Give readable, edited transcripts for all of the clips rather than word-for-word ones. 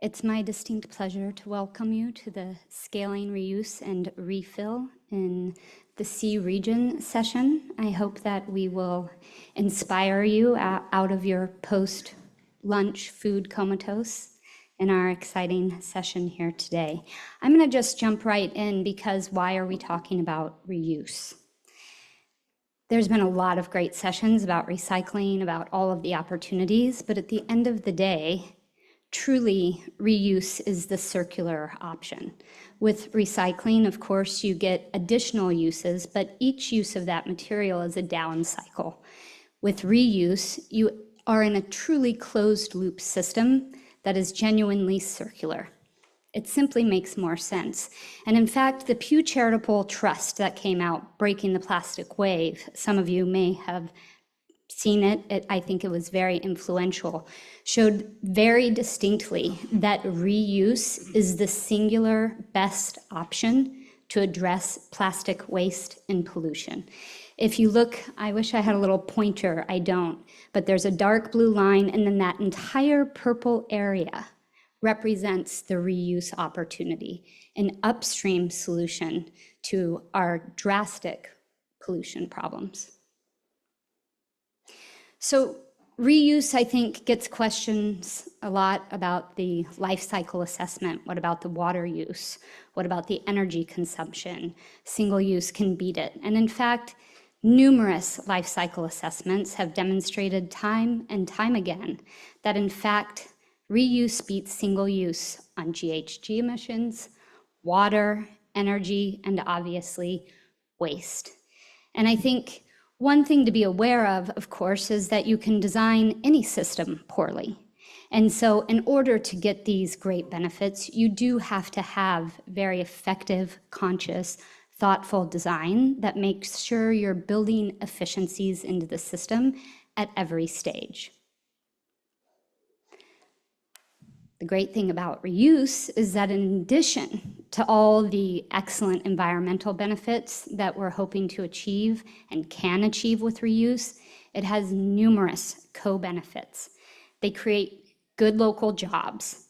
It's my distinct pleasure to welcome you to the Scaling Reuse and Refill in the C region session. I hope that we will inspire you out of your post-lunch food comatose in our exciting session here today. I'm going to just jump right in because why are we talking about reuse? There's been a lot of great sessions about recycling, about all of the opportunities, but at the end of the day, truly, reuse is the circular option. With recycling, of course, you get additional uses, but each use of that material is a down cycle. With reuse, you are in a truly closed loop system that is genuinely circular. It simply makes more sense. And in fact, the Pew Charitable Trust that came out, Breaking the Plastic Wave, some of you may have seen it, I think it was very influential, showed very distinctly that reuse is the singular best option to address plastic waste and pollution. If you look, I wish I had a little pointer, I don't, but there's a dark blue line and then that entire purple area represents the reuse opportunity, an upstream solution to our drastic pollution problems. So reuse, I think, gets questions a lot about the life cycle assessment. What about the water use? What about the energy consumption? Single use can beat it. And in fact, numerous life cycle assessments have demonstrated time and time again that in fact, reuse beats single use on GHG emissions, water, energy, and obviously waste. And I think one thing to be aware of course, is that you can design any system poorly. And so in order to get these great benefits, you do have to have very effective, conscious, thoughtful design that makes sure you're building efficiencies into the system at every stage. The great thing about reuse is that in addition to all the excellent environmental benefits that we're hoping to achieve and can achieve with reuse, it has numerous co-benefits. They create good local jobs.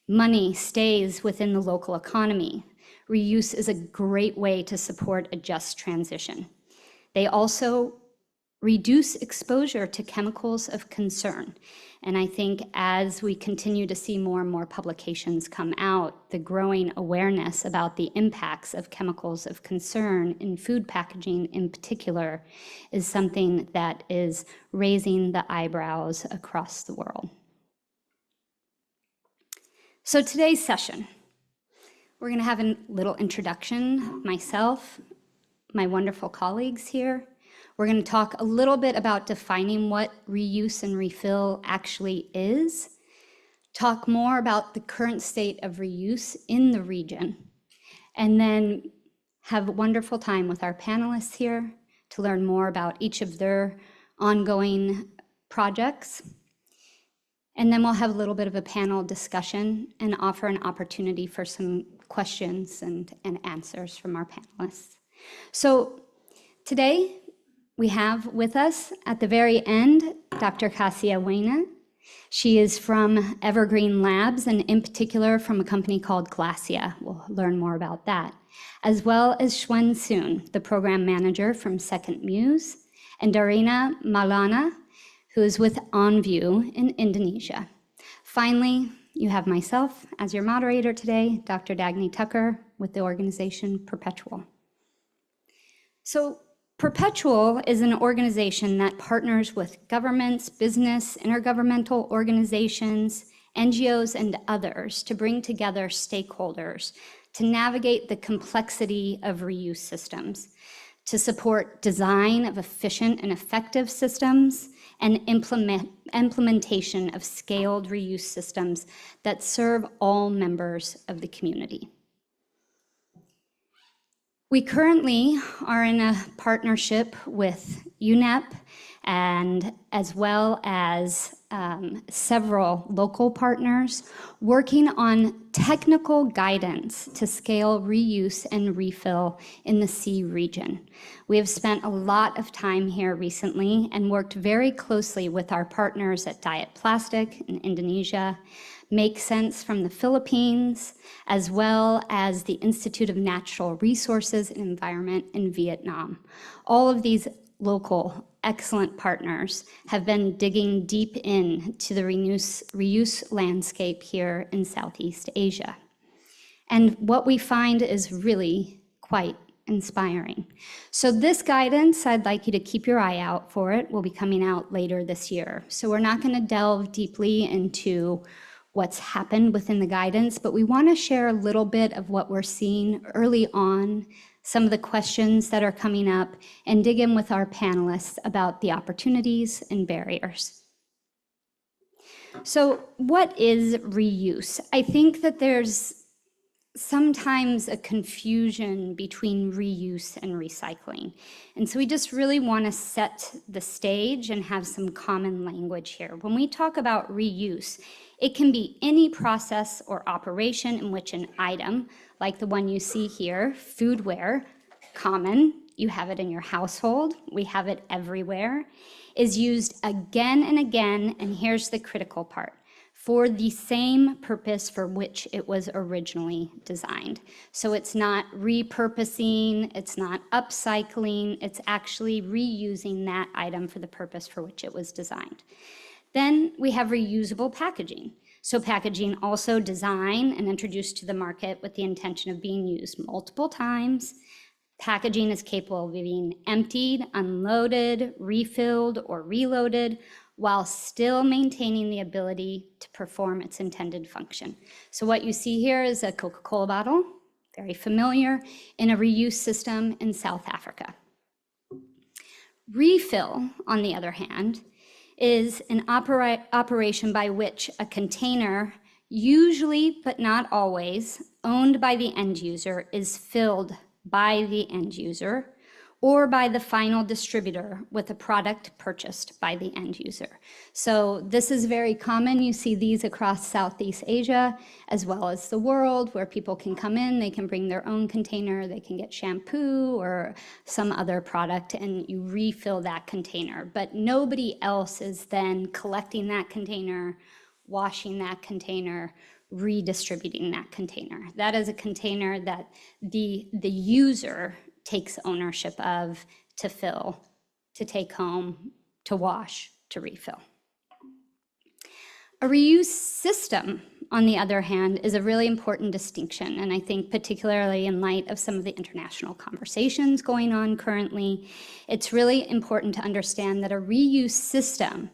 Money stays within the local economy. Reuse is a great way to support a just transition. They also reduce exposure to chemicals of concern. And I think as we continue to see more and more publications come out, the growing awareness about the impacts of chemicals of concern in food packaging in particular is something that is raising the eyebrows across the world. So today's session, we're going to have a little introduction, myself, my wonderful colleagues here. We're going to talk a little bit about defining what reuse and refill actually is, talk more about the current state of reuse in the region, and then have a wonderful time with our panelists here to learn more about each of their ongoing projects. And then we'll have a little bit of a panel discussion and offer an opportunity for some questions and answers from our panelists. So today, we have with us at the very end, Dr. Kasia Weina. She is from Evergreen Labs and in particular from a company called Kasia. We'll learn more about that. As well as Suen, the program manager from Second Muse, and Darina Maulana, who is with OnView in Indonesia. Finally, you have myself as your moderator today, Dr. Dagny Tucker with the organization Perpetual. So Perpetual is an organization that partners with governments, business, intergovernmental organizations, NGOs, and others to bring together stakeholders to navigate the complexity of reuse systems, to support design of efficient and effective systems, and implementation of scaled reuse systems that serve all members of the community. We currently are in a partnership with UNEP and as well as several local partners working on technical guidance to scale reuse and refill in the sea region. We have spent a lot of time here recently and worked very closely with our partners at Diet Plastic in Indonesia, Make Sense from the Philippines, as well as the Institute of Natural Resources and Environment in Vietnam. All of these local excellent partners have been digging deep into the reuse landscape here in Southeast Asia. And what we find is really quite inspiring. So this guidance, I'd like you to keep your eye out for it. Will be coming out later this year. So we're not going to delve deeply into what's happened within the guidance, but we want to share a little bit of what we're seeing early on, some of the questions that are coming up, and dig in with our panelists about the opportunities and barriers. So what is reuse? I think that there's sometimes a confusion between reuse and recycling. And so we just really want to set the stage and have some common language here. When we talk about reuse, it can be any process or operation in which an item, like the one you see here, foodware, common, you have it in your household, we have it everywhere, is used again and again, and here's the critical part, for the same purpose for which it was originally designed. So it's not repurposing, it's not upcycling, it's actually reusing that item for the purpose for which it was designed. Then we have reusable packaging. So packaging also designed and introduced to the market with the intention of being used multiple times. Packaging is capable of being emptied, unloaded, refilled, or reloaded, while still maintaining the ability to perform its intended function. So what you see here is a Coca-Cola bottle, very familiar, in a reuse system in South Africa. Refill, on the other hand, is an operation by which a container, usually but not always, owned by the end user, is filled by the end user or by the final distributor with a product purchased by the end user. So this is very common. You see these across Southeast Asia, as well as the world, where people can come in, they can bring their own container, they can get shampoo or some other product, and you refill that container. But nobody else is then collecting that container, washing that container, redistributing that container. That is a container that the user takes ownership of to fill, to take home, to wash, to refill. A reuse system, on the other hand, is a really important distinction, and I think particularly in light of some of the international conversations going on currently, it's really important to understand that a reuse system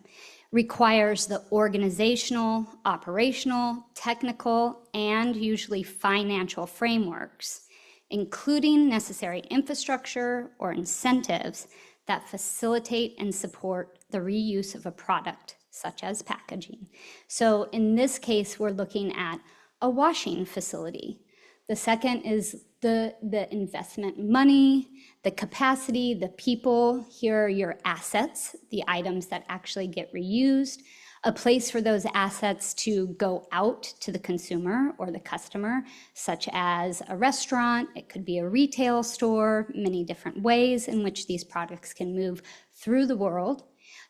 requires the organizational, operational, technical, and usually financial frameworks, including necessary infrastructure or incentives that facilitate and support the reuse of a product, such as packaging. So in this case, we're looking at a washing facility. The second is the investment money, the capacity, the people. Here are your assets, the items that actually get reused, a place for those assets to go out to the consumer or the customer, such as a restaurant, it could be a retail store, many different ways in which these products can move through the world.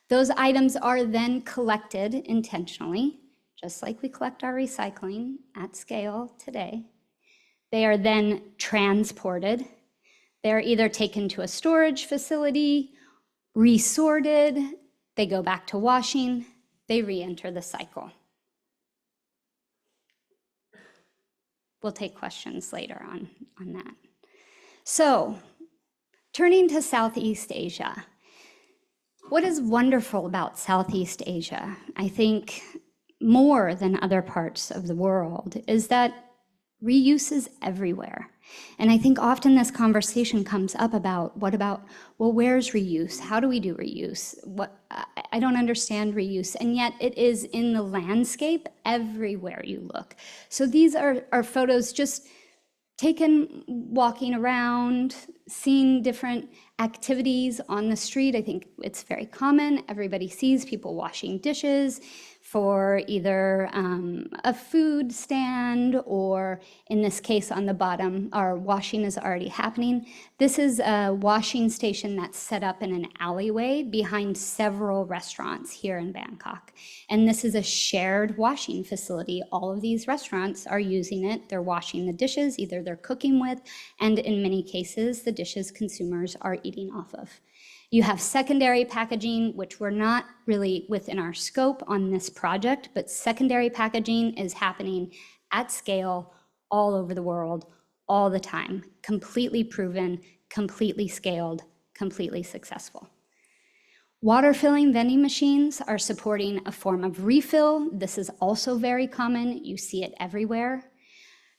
Those items are then collected intentionally, just like we collect our recycling at scale today. They are then transported. They're either taken to a storage facility, resorted, they go back to washing, they re-enter the cycle. We'll take questions later on that. So, turning to Southeast Asia. What is wonderful about Southeast Asia, I think more than other parts of the world, is that reuse is everywhere. And I think often this conversation comes up about, well, where's reuse? How do we do reuse? I don't understand reuse. And yet it is in the landscape everywhere you look. So these are photos just taken walking around, seeing different activities on the street. I think it's very common. Everybody sees people washing dishes for either a food stand, or in this case on the bottom, our washing is already happening. This is a washing station that's set up in an alleyway behind several restaurants here in Bangkok. And this is a shared washing facility. All of these restaurants are using it. They're washing the dishes, either they're cooking with, and in many cases, the dishes consumers are eating off of. You have secondary packaging, which we're not really within our scope on this project, but secondary packaging is happening at scale all over the world, all the time, completely proven, completely scaled, completely successful. Water filling vending machines are supporting a form of refill. This is also very common. You see it everywhere.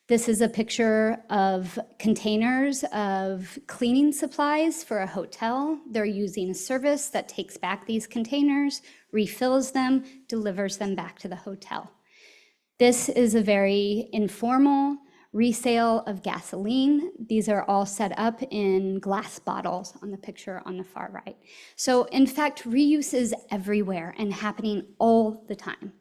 This is a picture of containers of cleaning supplies for a hotel. They're using a service that takes back these containers, refills them, delivers them back to the hotel. This is a very informal resale of gasoline. These are all set up in glass bottles on the picture on the far right. So in fact, reuse is everywhere and happening all the time.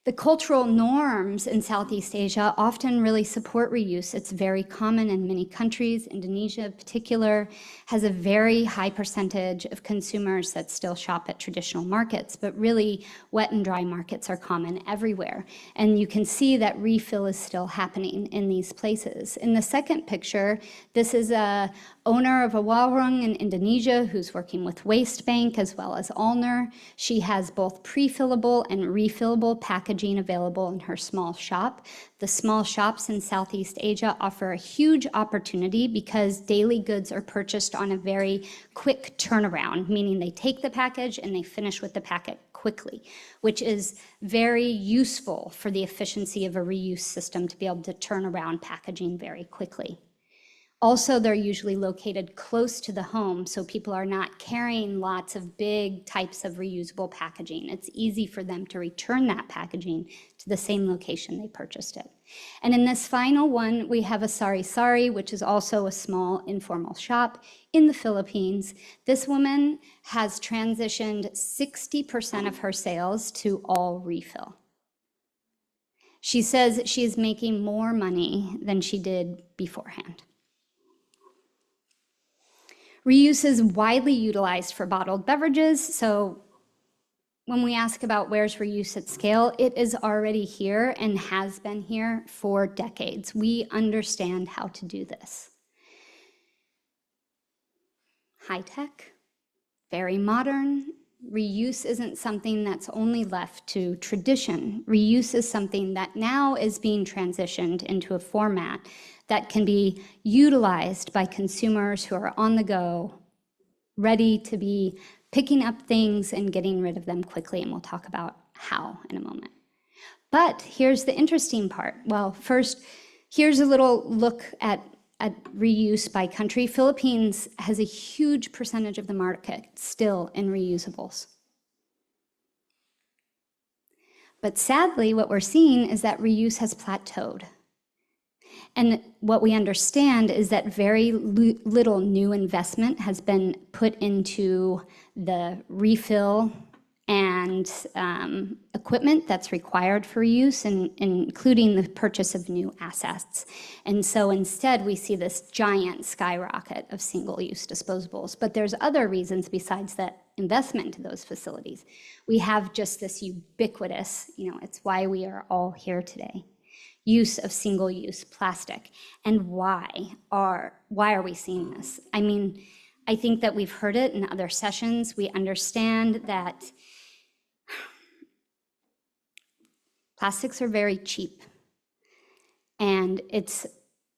The cultural norms in Southeast Asia often really support reuse. It's very common in many countries. Indonesia in particular has a very high percentage of consumers that still shop at traditional markets, but really wet and dry markets are common everywhere. And you can see that refill is still happening in these places. In the second picture, this is a owner of a warung in Indonesia who's working with Waste Bank as well as Alner. She has both pre-fillable and refillable packaging available in her small shop. The small shops in Southeast Asia offer a huge opportunity because daily goods are purchased on a very quick turnaround, meaning they take the package and they finish with the packet quickly, which is very useful for the efficiency of a reuse system to be able to turn around packaging very quickly. Also, they're usually located close to the home, so people are not carrying lots of big types of reusable packaging. It's easy for them to return that packaging to the same location they purchased it. And in this final one, we have a sari-sari, which is also a small informal shop in the Philippines. This woman has transitioned 60% of her sales to all refill. She says she is making more money than she did beforehand. Reuse is widely utilized for bottled beverages. So when we ask about where's reuse at scale, it is already here and has been here for decades. We understand how to do this. High tech, very modern. Reuse isn't something that's only left to tradition. Reuse is something that now is being transitioned into a format that can be utilized by consumers who are on the go, ready to be picking up things and getting rid of them quickly, and we'll talk about how in a moment. But here's the interesting part. Well, first, here's a little look at reuse by country. Philippines has a huge percentage of the market still in reusables. But sadly, what we're seeing is that reuse has plateaued. And what we understand is that very little new investment has been put into the refill and equipment that's required for use, including the purchase of new assets. And so instead, we see this giant skyrocket of single-use disposables. But there's other reasons besides that investment into those facilities. We have just this ubiquitous, it's why we are all here today, use of single-use plastic. And why are we seeing this? I mean, I think that we've heard it in other sessions. We understand that plastics are very cheap, and it's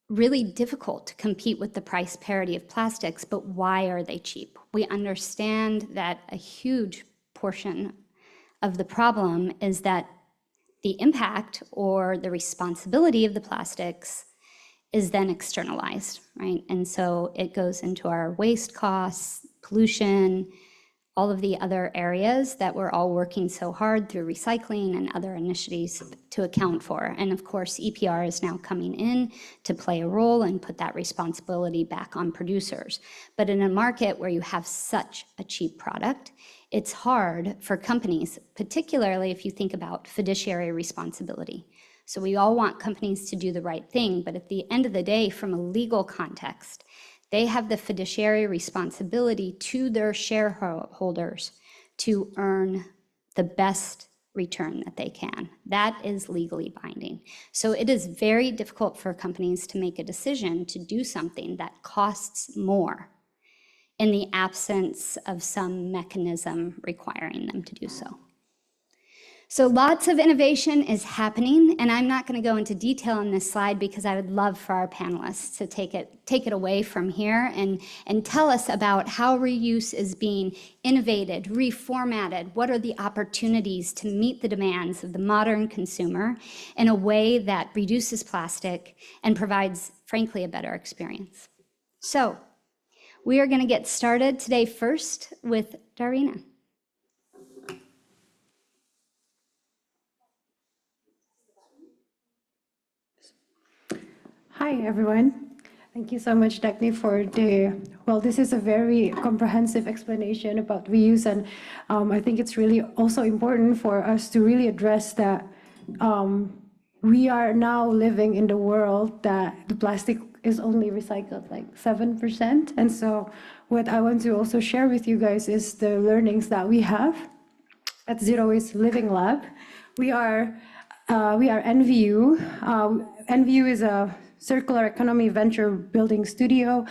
really difficult to compete with the price parity of plastics, but why are they cheap? We understand that a huge portion of the problem is that the impact or the responsibility of the plastics is then externalized, right? And so it goes into our waste costs, pollution, all of the other areas that we're all working so hard through recycling and other initiatives to account for. And of course, EPR is now coming in to play a role and put that responsibility back on producers. But in a market where you have such a cheap product, it's hard for companies, particularly if you think about fiduciary responsibility. So we all want companies to do the right thing, but at the end of the day, from a legal context, they have the fiduciary responsibility to their shareholders to earn the best return that they can. That is legally binding. So it is very difficult for companies to make a decision to do something that costs more in the absence of some mechanism requiring them to do so. So lots of innovation is happening, and I'm not going to go into detail on this slide because I would love for our panelists to take it away from here and tell us about how reuse is being innovated, reformatted, what are the opportunities to meet the demands of the modern consumer in a way that reduces plastic and provides, frankly, a better experience. So we are going to get started today first with Darina. Hi, everyone. Thank you so much, Dagny, for this is a very comprehensive explanation about reuse, and I think it's really also important for us to really address that we are now living in the world that the plastic is only recycled like 7%. And so what I want to also share with you guys is the learnings that we have at Zero Waste Living Lab. We are NVU. NVU is a circular economy venture building studio.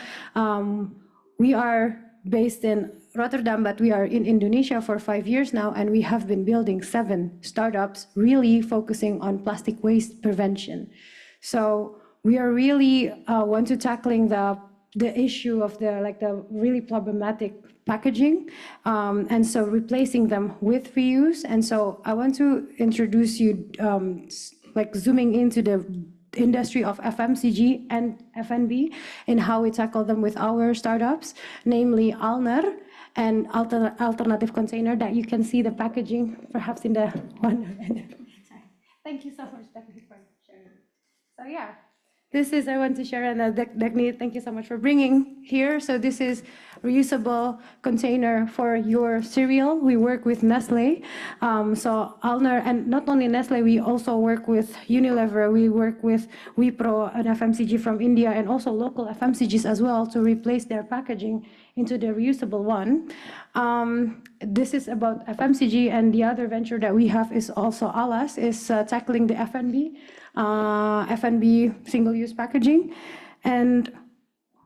We are based in Rotterdam, but we are in Indonesia for 5 years now, and we have been building 7 startups really focusing on plastic waste prevention. So we are really want to tackling the issue of the really problematic packaging, and so replacing them with reuse. And so I want to introduce you zooming into the industry of FMCG and FNB and how we tackle them with our startups, namely Alner and alternative container, that you can see the packaging perhaps in the one. Thank you so much, Dagny, for sharing. So yeah, this is I want to share, and Dagny, thank you so much for bringing here. So this is reusable container for your cereal. We work with Nestle. So Alner, and not only Nestle, we also work with Unilever. We work with Wipro, an FMCG from India, and also local FMCGs as well to replace their packaging into the reusable one. This is about FMCG, and the other venture that we have is also Alas, is tackling the FNB single-use packaging. And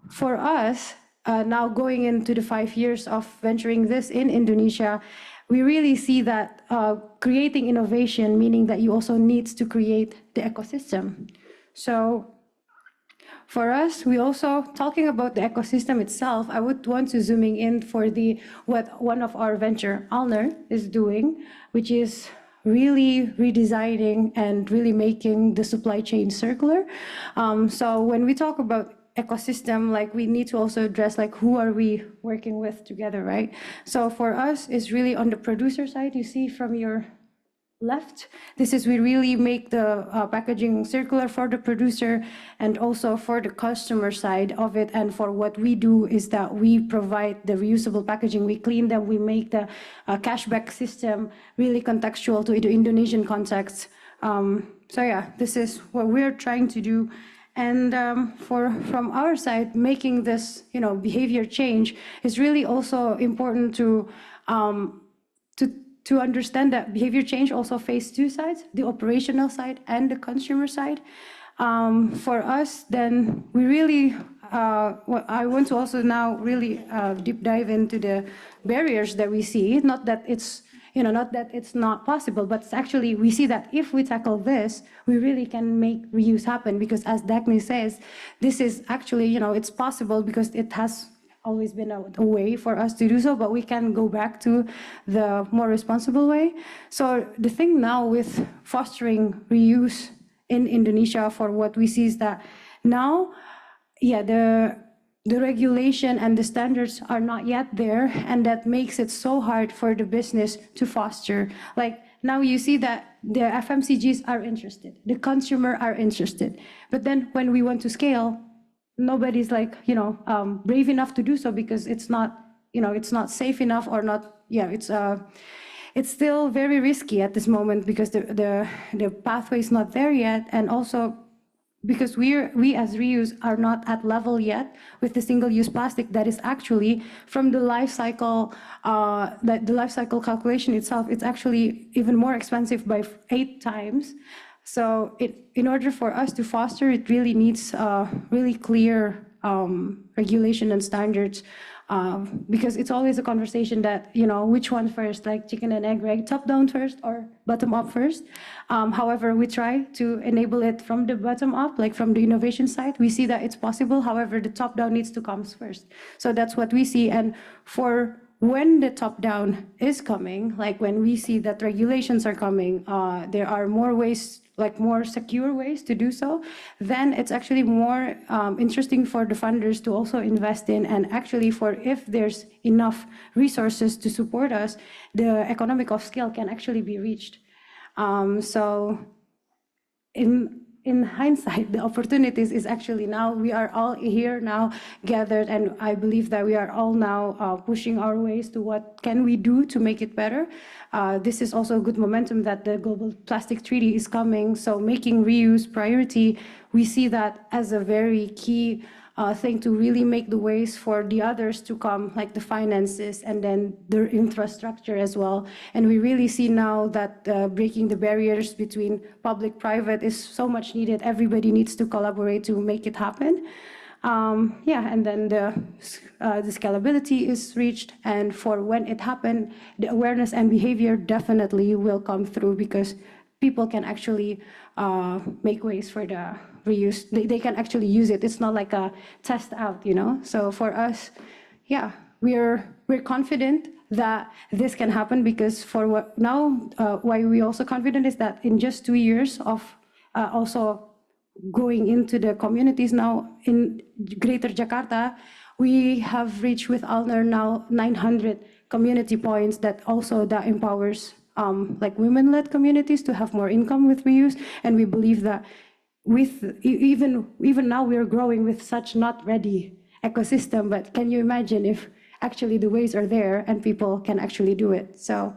for us, now going into the 5 years of venturing this in Indonesia, we really see that creating innovation, meaning that you also need to create the ecosystem. So for us, we also talking about the ecosystem itself. I would want to zooming in for what one of our venture, Alner, is doing, which is really redesigning and really making the supply chain circular. So when we talk about ecosystem, we need to also address who are we working with together, right? So for us, it's really on the producer side. You see from your left, this is we really make the packaging circular for the producer and also for the customer side of it. And for what we do is that we provide the reusable packaging, we clean them, we make the cashback system really contextual to the Indonesian context. So yeah, this is what we're trying to do. And from our side, making this behavior change is really also important to understand that behavior change also faces 2 sides, the operational side and the consumer side. For us, then we really, I want to also now really deep dive into the barriers that we see. Not that it's, not that it's not possible, but it's actually we see that if we tackle this, we really can make reuse happen. Because as Dagny says, this is actually, it's possible because it has always been a way for us to do so, but we can go back to the more responsible way. So the thing now with fostering reuse in Indonesia, for what we see is that now, yeah, the regulation and the standards are not yet there, and that makes it so hard for the business to foster. Like now you see that the FMCGs are interested, the consumer are interested, but then when we want to scale, nobody's like, brave enough to do so because it's not, it's not safe enough or not, it's still very risky at this moment because the pathway is not there yet, and also because we as reuse are not at level yet with the single-use plastic that is actually from the life cycle, that the life cycle calculation itself, it's actually even more expensive by 8 times. So in order for us to foster, it really needs really clear regulation and standards, because it's always a conversation that, which one first, like chicken and egg, right? Top down first or bottom up first. However, we try to enable it from the bottom up, like from the innovation side. We see that it's possible. However, the top down needs to come first. So that's what we see. And for when the top down is coming, like when we see that regulations are coming, there are more ways, like more secure ways to do so, then it's actually more interesting for the funders to also invest in, and actually for if there's enough resources to support us, the economic of scale can actually be reached. So in hindsight, the opportunities is actually now we are all here now gathered, and I believe that we are all now pushing our ways to what can we do to make it better. This is also a good momentum that the Global Plastic Treaty is coming, so making reuse priority, we see that as a very key thing to really make the ways for the others to come, like the finances and then their infrastructure as well. And we really see now that breaking the barriers between public-private is so much needed. Everybody needs to collaborate to make it happen. And then the scalability is reached, and for when it happened, the awareness and behavior definitely will come through because people can actually make ways for the reuse. They can actually use it. It's not like a test out, So for us, we're confident that this can happen because for what now, why we also confident is that in just 2 years of also going into the communities now in Greater Jakarta, we have reached with Alner now 900 community points that empowers like women-led communities to have more income with reuse. And we believe that with even now we're growing with such not ready ecosystem, but can you imagine if actually the ways are there and people can actually do it? So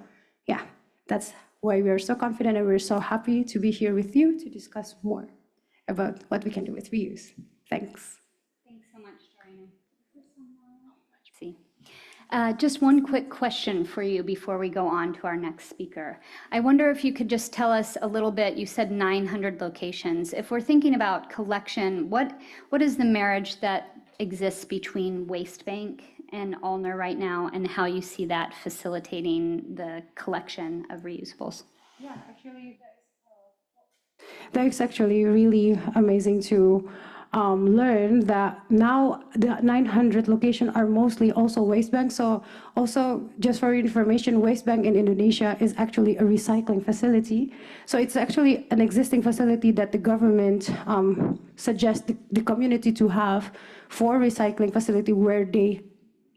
that's why we're so confident, and we're so happy to be here with you to discuss more about what we can do with reuse. Thanks. Thanks so much, Darina. See. Just one quick question for you before we go on to our next speaker. I wonder if you could just tell us a little bit, you said 900 locations. If we're thinking about collection, what is the marriage that exists between Waste Bank and Alner right now, and how you see that facilitating the collection of reusables? Yeah, actually, that's actually really amazing to learn that now the 900 locations are mostly also waste banks. So also, just for your information, waste bank in Indonesia is actually a recycling facility. So it's actually an existing facility that the government suggests the community to have for recycling facility where they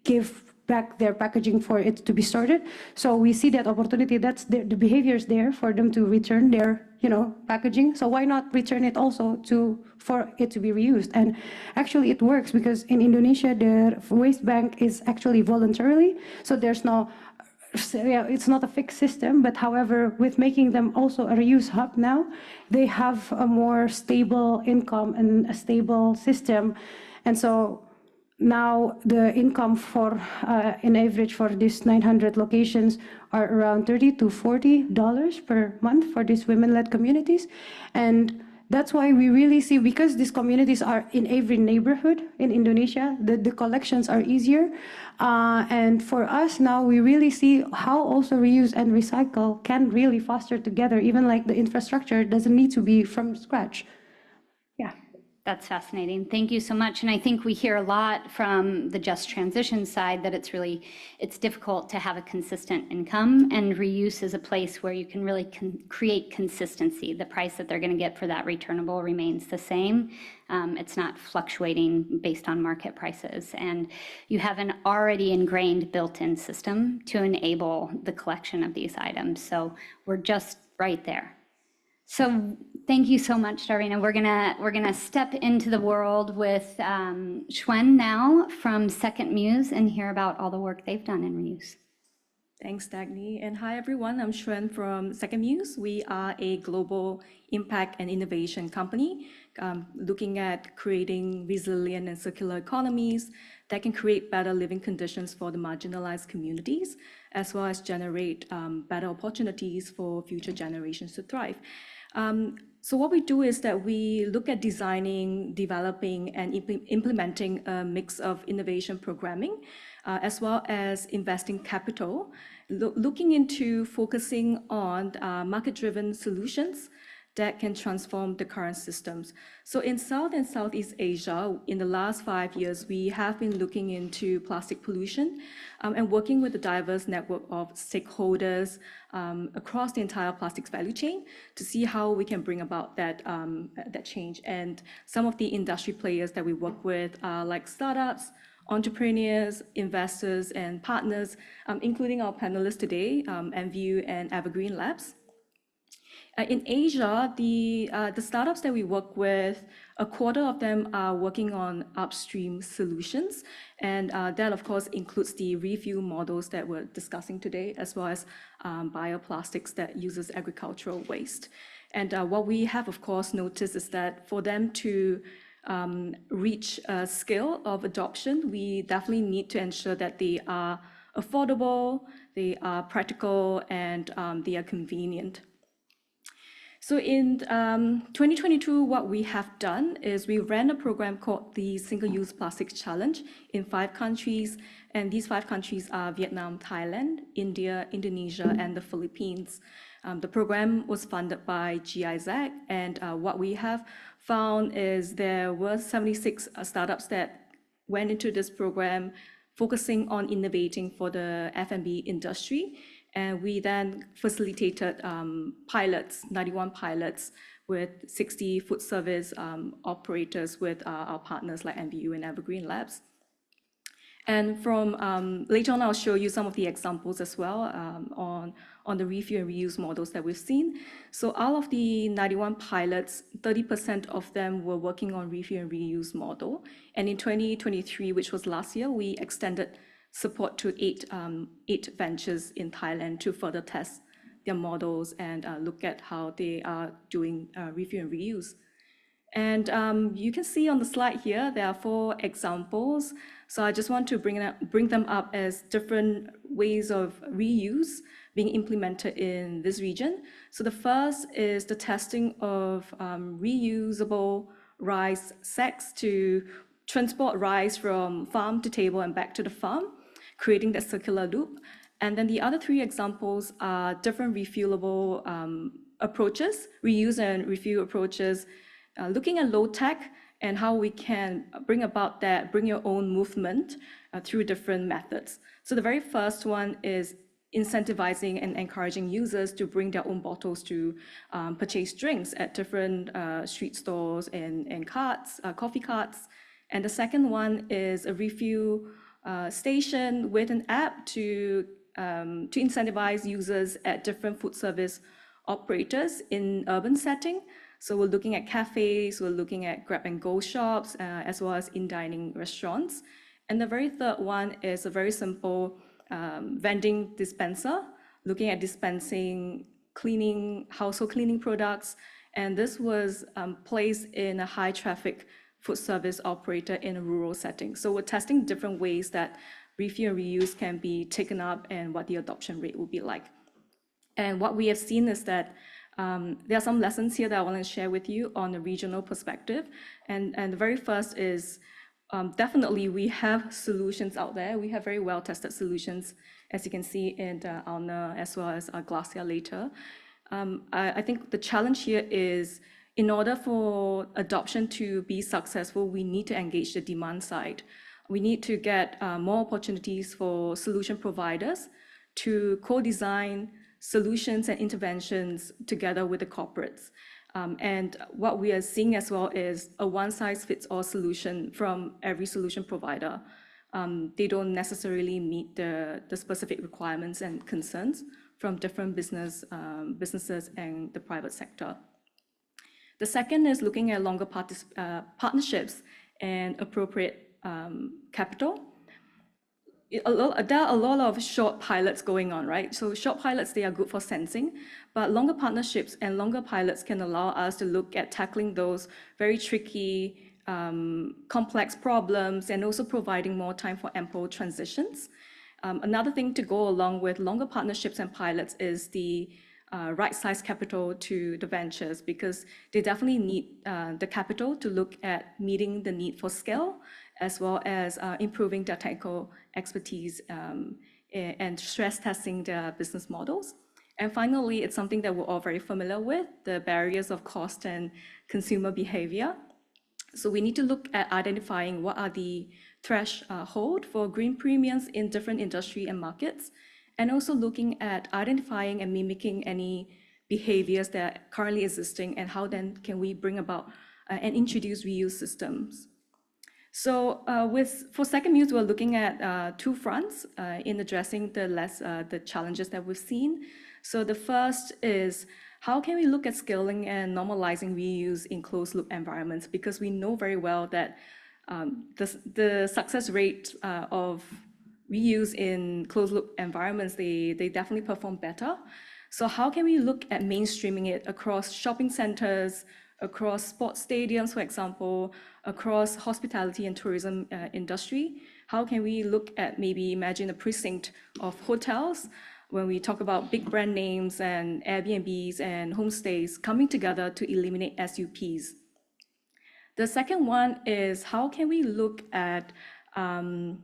give back their packaging for it to be sorted. So we see that opportunity, that's the behaviors there for them to return their packaging. So why not return it also for it to be reused? And actually it works because in Indonesia, the waste bank is actually voluntarily. So there's no, it's not a fixed system, but however, with making them also a reuse hub now, they have a more stable income and a stable system. And so now the income for, in average for these 900 locations are around $30 to $40 per month for these women-led communities. And that's why we really see, because these communities are in every neighborhood in Indonesia, the collections are easier. And for us now, we really see how also reuse and recycle can really foster together, even like the infrastructure doesn't need to be from scratch. Yeah. That's fascinating. Thank you so much. And I think we hear a lot from the just transition side that it's difficult to have a consistent income, and reuse is a place where you can really create consistency. The price that they're going to get for that returnable remains the same. It's not fluctuating based on market prices. And you have an already ingrained built-in system to enable the collection of these items. So we're just right there. So thank you so much, Darina. We're gonna step into the world with Suen now from Second Muse and hear about all the work they've done in reuse. Thanks, Dagny. And hi, everyone. I'm Suen from Second Muse. We are a global impact and innovation company looking at creating resilient and circular economies that can create better living conditions for the marginalized communities, as well as generate better opportunities for future generations to thrive. So what we do is that we look at designing, developing, and implementing a mix of innovation programming, as well as investing capital, looking into focusing on market-driven solutions that can transform the current systems. So in South and Southeast Asia, in the last 5 years, we have been looking into plastic pollution and working with a diverse network of stakeholders across the entire plastics value chain to see how we can bring about that change. And some of the industry players that we work with are like startups, entrepreneurs, investors, and partners, including our panelists today, MVU and Evergreen Labs. In Asia, the startups that we work with, a quarter of them are working on upstream solutions. And that, of course, includes the refuel models that we're discussing today, as well as bioplastics that uses agricultural waste. And what we have, of course, noticed is that for them to reach a scale of adoption, we definitely need to ensure that they are affordable, they are practical, and they are convenient. So in 2022, what we have done is we ran a program called the Single-Use Plastics Challenge in 5 countries. And these 5 countries are Vietnam, Thailand, India, Indonesia, and the Philippines. The program was funded by GIZ. And what we have found is there were 76 startups that went into this program focusing on innovating for the F&B industry. And we then facilitated pilots, 91 pilots, with 60 food service operators with our partners like MVU and Evergreen Labs. And from later on, I'll show you some of the examples as well on the refuel and reuse models that we've seen. So out of the 91 pilots, 30% of them were working on refuel and reuse model. And in 2023, which was last year, we extended support to 8 ventures in Thailand to further test their models and look at how they are doing refuel and reuse. And you can see on the slide here, there are 4 examples. So I just want to bring them up as different ways of reuse being implemented in this region. So the first is the testing of reusable rice sacks to transport rice from farm to table and back to the farm, creating that circular loop. And then the other 3 examples are different refuelable approaches, reuse and refuel approaches, looking at low tech and how we can bring about that bring your own movement through different methods. So the very first one is incentivizing and encouraging users to bring their own bottles to purchase drinks at different street stores and carts, coffee carts. And the second one is a refuel station with an app to incentivize users at different food service operators in urban setting. So we're looking at cafes, we're looking at grab-and-go shops, as well as in-dining restaurants. And the very third one is a very simple vending dispenser, looking at dispensing household cleaning products. And this was placed in a high-traffic food service operator in a rural setting. So we're testing different ways that refuel and reuse can be taken up and what the adoption rate will be like. And what we have seen is that there are some lessons here that I want to share with you on a regional perspective. And the very first is definitely we have solutions out there. We have very well-tested solutions, as you can see in Alna as well as Kasia later. I think the challenge here is in order for adoption to be successful, we need to engage the demand side. We need to get more opportunities for solution providers to co-design solutions and interventions together with the corporates. And what we are seeing as well is a one-size-fits-all solution from every solution provider. They don't necessarily meet the specific requirements and concerns from different businesses and the private sector. The second is looking at longer partnerships and appropriate capital. There are a lot of short pilots going on, right? So short pilots, they are good for sensing, but longer partnerships and longer pilots can allow us to look at tackling those very tricky, complex problems and also providing more time for ample transitions. Another thing to go along with longer partnerships and pilots is the right size capital to the ventures, because they definitely need the capital to look at meeting the need for scale, as well as improving their technical expertise and stress testing their business models. And finally, it's something that we're all very familiar with, the barriers of cost and consumer behavior. So we need to look at identifying what are the threshold for green premiums in different industry and markets, and also looking at identifying and mimicking any behaviors that are currently existing, and how then can we bring about and introduce reuse systems. So for second muse, we're looking at two fronts in addressing the challenges that we've seen. So the first is, how can we look at scaling and normalizing reuse in closed loop environments? Because we know very well that the success rate of reuse in closed loop environments, they definitely perform better. So how can we look at mainstreaming it across shopping centers, across sports stadiums, for example, across hospitality and tourism industry? How can we look at, maybe imagine a precinct of hotels when we talk about big brand names and Airbnbs and homestays coming together to eliminate SUPs? The second one is, how can we look at lowering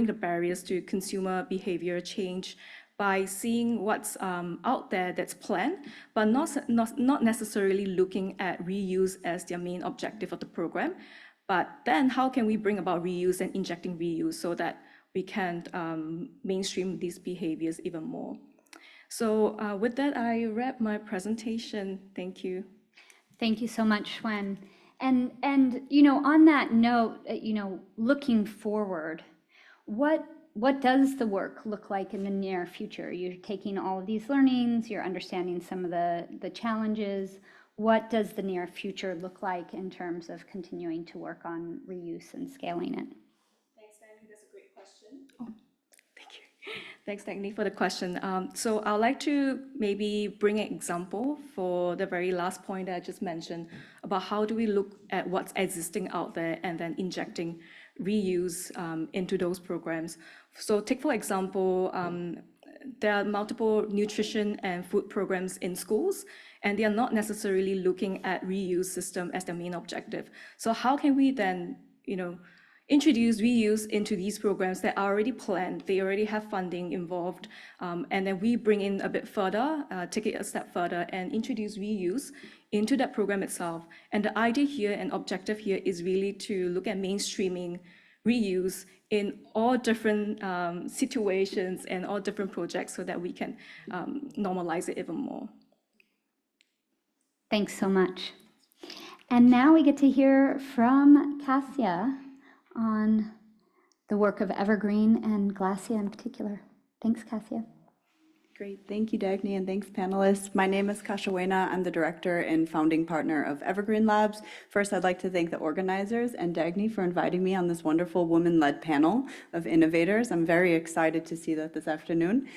the barriers to consumer behavior change by seeing what's out there that's planned, but not necessarily looking at reuse as their main objective of the program. But then how can we bring about reuse and injecting reuse so that we can mainstream these behaviors even more? So with that, I wrap my presentation. Thank you. Thank you so much, Suen. And on that note, looking forward, what does the work look like in the near future? You're taking all of these learnings, you're understanding some of the challenges. What does the near future look like in terms of continuing to work on reuse and scaling it? Thanks, Dagny. That's a great question. Oh, thank you. Thanks, Dagny, for the question. So I'd like to maybe bring an example for the very last point that I just mentioned about how do we look at what's existing out there and then injecting reuse into those programs. So take, for example, there are multiple nutrition and food programs in schools, and they are not necessarily looking at reuse system as their main objective. So how can we then, introduce reuse into these programs that are already planned, they already have funding involved, and then we bring in a bit further, take it a step further and introduce reuse into that program itself. And the idea here and objective here is really to look at mainstreaming reuse in all different situations and all different projects so that we can normalize it even more. Thanks so much. And now we get to hear from Kasia on the work of Evergreen and Glacia in particular. Thanks, Kasia. Great, thank you, Dagny, and thanks, panelists. My name is Kasia Weina. I'm the director and founding partner of Evergreen Labs. First, I'd like to thank the organizers and Dagny for inviting me on this wonderful women-led panel of innovators. I'm very excited to see that this afternoon.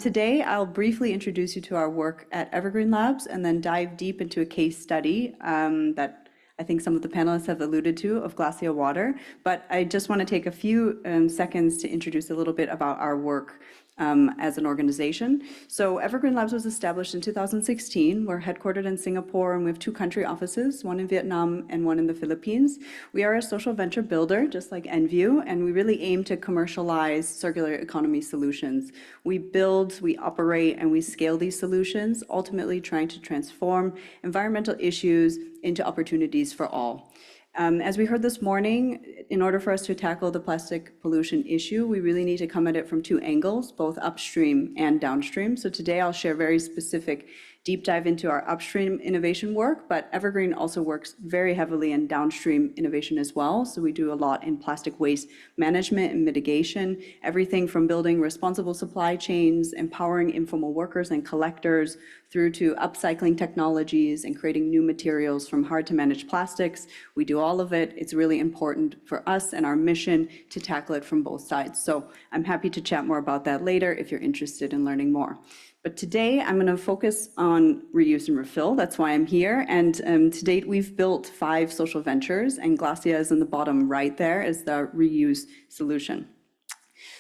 Today, I'll briefly introduce you to our work at Evergreen Labs and then dive deep into a case study that I think some of the panelists have alluded to, of Glacia water. But I just want to take a few seconds to introduce a little bit about our work as an organization. So Evergreen Labs was established in 2016. We're headquartered in Singapore, and we have 2 country offices, one in Vietnam and one in the Philippines. We are a social venture builder, just like Enview, and we really aim to commercialize circular economy solutions. We build, we operate, and we scale these solutions, ultimately trying to transform environmental issues into opportunities for all. As we heard this morning, in order for us to tackle the plastic pollution issue, we really need to come at it from 2 angles, both upstream and downstream. So today I'll share very specific deep dive into our upstream innovation work, but Evergreen also works very heavily in downstream innovation as well. So we do a lot in plastic waste management and mitigation, everything from building responsible supply chains, empowering informal workers and collectors, through to upcycling technologies and creating new materials from hard-to-manage plastics. We do all of it. It's really important for us and our mission to tackle it from both sides. So I'm happy to chat more about that later if you're interested in learning more. But today I'm going to focus on reuse and refill. That's why I'm here. And to date, we've built 5 social ventures, and Kasia is in the bottom right there is the reuse solution.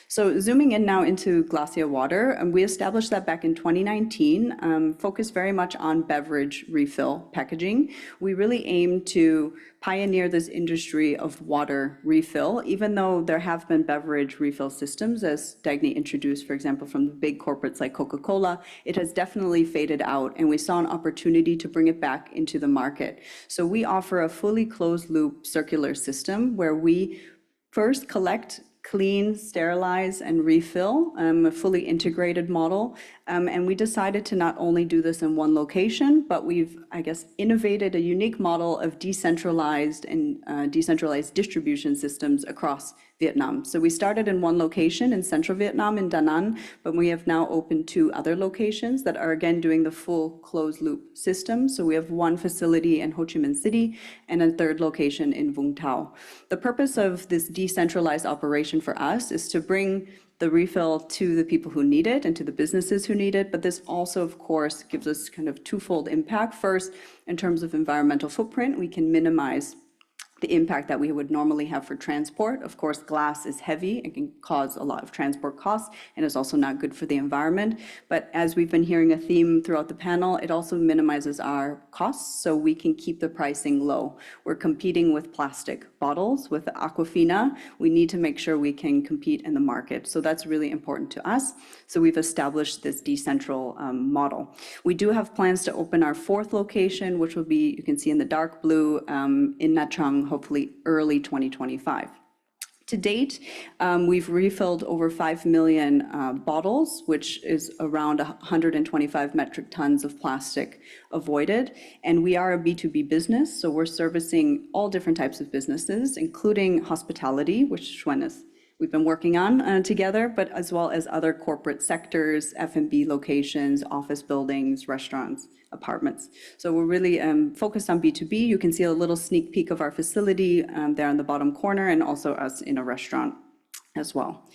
So zooming in now into Kasia Water, we established that back in 2019, focused very much on beverage refill packaging. We really aim to pioneer this industry of water refill, even though there have been beverage refill systems, as Dagny introduced, for example, from the big corporates like Coca-Cola. It has definitely faded out, and we saw an opportunity to bring it back into the market. So we offer a fully closed-loop circular system where we first collect, clean, sterilize, and refill, a fully integrated model. And we decided to not only do this in one location, but we've, I guess, innovated a unique model of decentralized distribution systems across Vietnam. So we started in one location in central Vietnam, in Da Nang, but we have now opened 2 other locations that are, again, doing the full closed-loop system. So we have 1 facility in Ho Chi Minh City and a 3rd location in Vung Tau. The purpose of this decentralized operation for us is to bring the refill to the people who need it and to the businesses who need it. But this also, of course, gives us kind of twofold impact. First, in terms of environmental footprint, we can minimize the impact that we would normally have for transport. Of course, glass is heavy and can cause a lot of transport costs and is also not good for the environment. But as we've been hearing a theme throughout the panel, it also minimizes our costs so we can keep the pricing low. We're competing with plastic bottles. With Aquafina, we need to make sure we can compete in the market. So that's really important to us. So we've established this decentral model. We do have plans to open our 4th location, which will be, you can see in the dark blue, in Nha Trang, hopefully early 2025. To date, we've refilled over 5 million bottles, which is around 125 metric tons of plastic avoided. And we are a B2B business, so we're servicing all different types of businesses, including hospitality, which we've been working on together, but as well as other corporate sectors, F&B locations, office buildings, restaurants, apartments. So we're really focused on B2B. You can see a little sneak peek of our facility there in the bottom corner, and also us in a restaurant as well.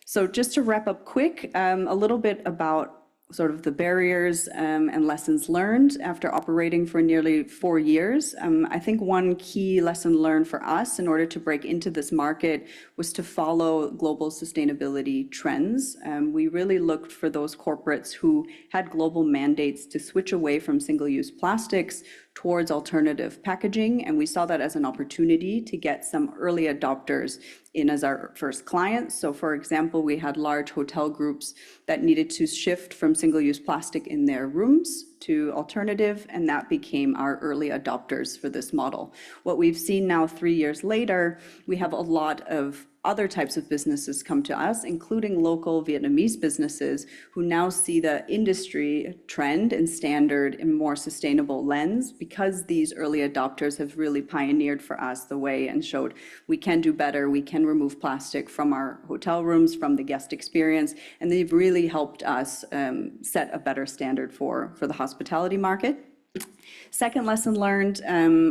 So just to wrap up quick, a little bit about sort of the barriers and lessons learned after operating for nearly 4 years. I think one key lesson learned for us in order to break into this market was to follow global sustainability trends. We really looked for those corporates who had global mandates to switch away from single-use plastics towards alternative packaging, and we saw that as an opportunity to get some early adopters in as our first clients. So for example, we had large hotel groups that needed to shift from single-use plastic in their rooms to alternative, and that became our early adopters for this model. What we've seen now 3 years later, we have a lot of other types of businesses come to us, including local Vietnamese businesses who now see the industry trend and standard in more sustainable lens, because these early adopters have really pioneered for us the way and showed we can do better, we can remove plastic from our hotel rooms, from the guest experience, and they've really helped us set a better standard for the hospitality market. Second lesson learned,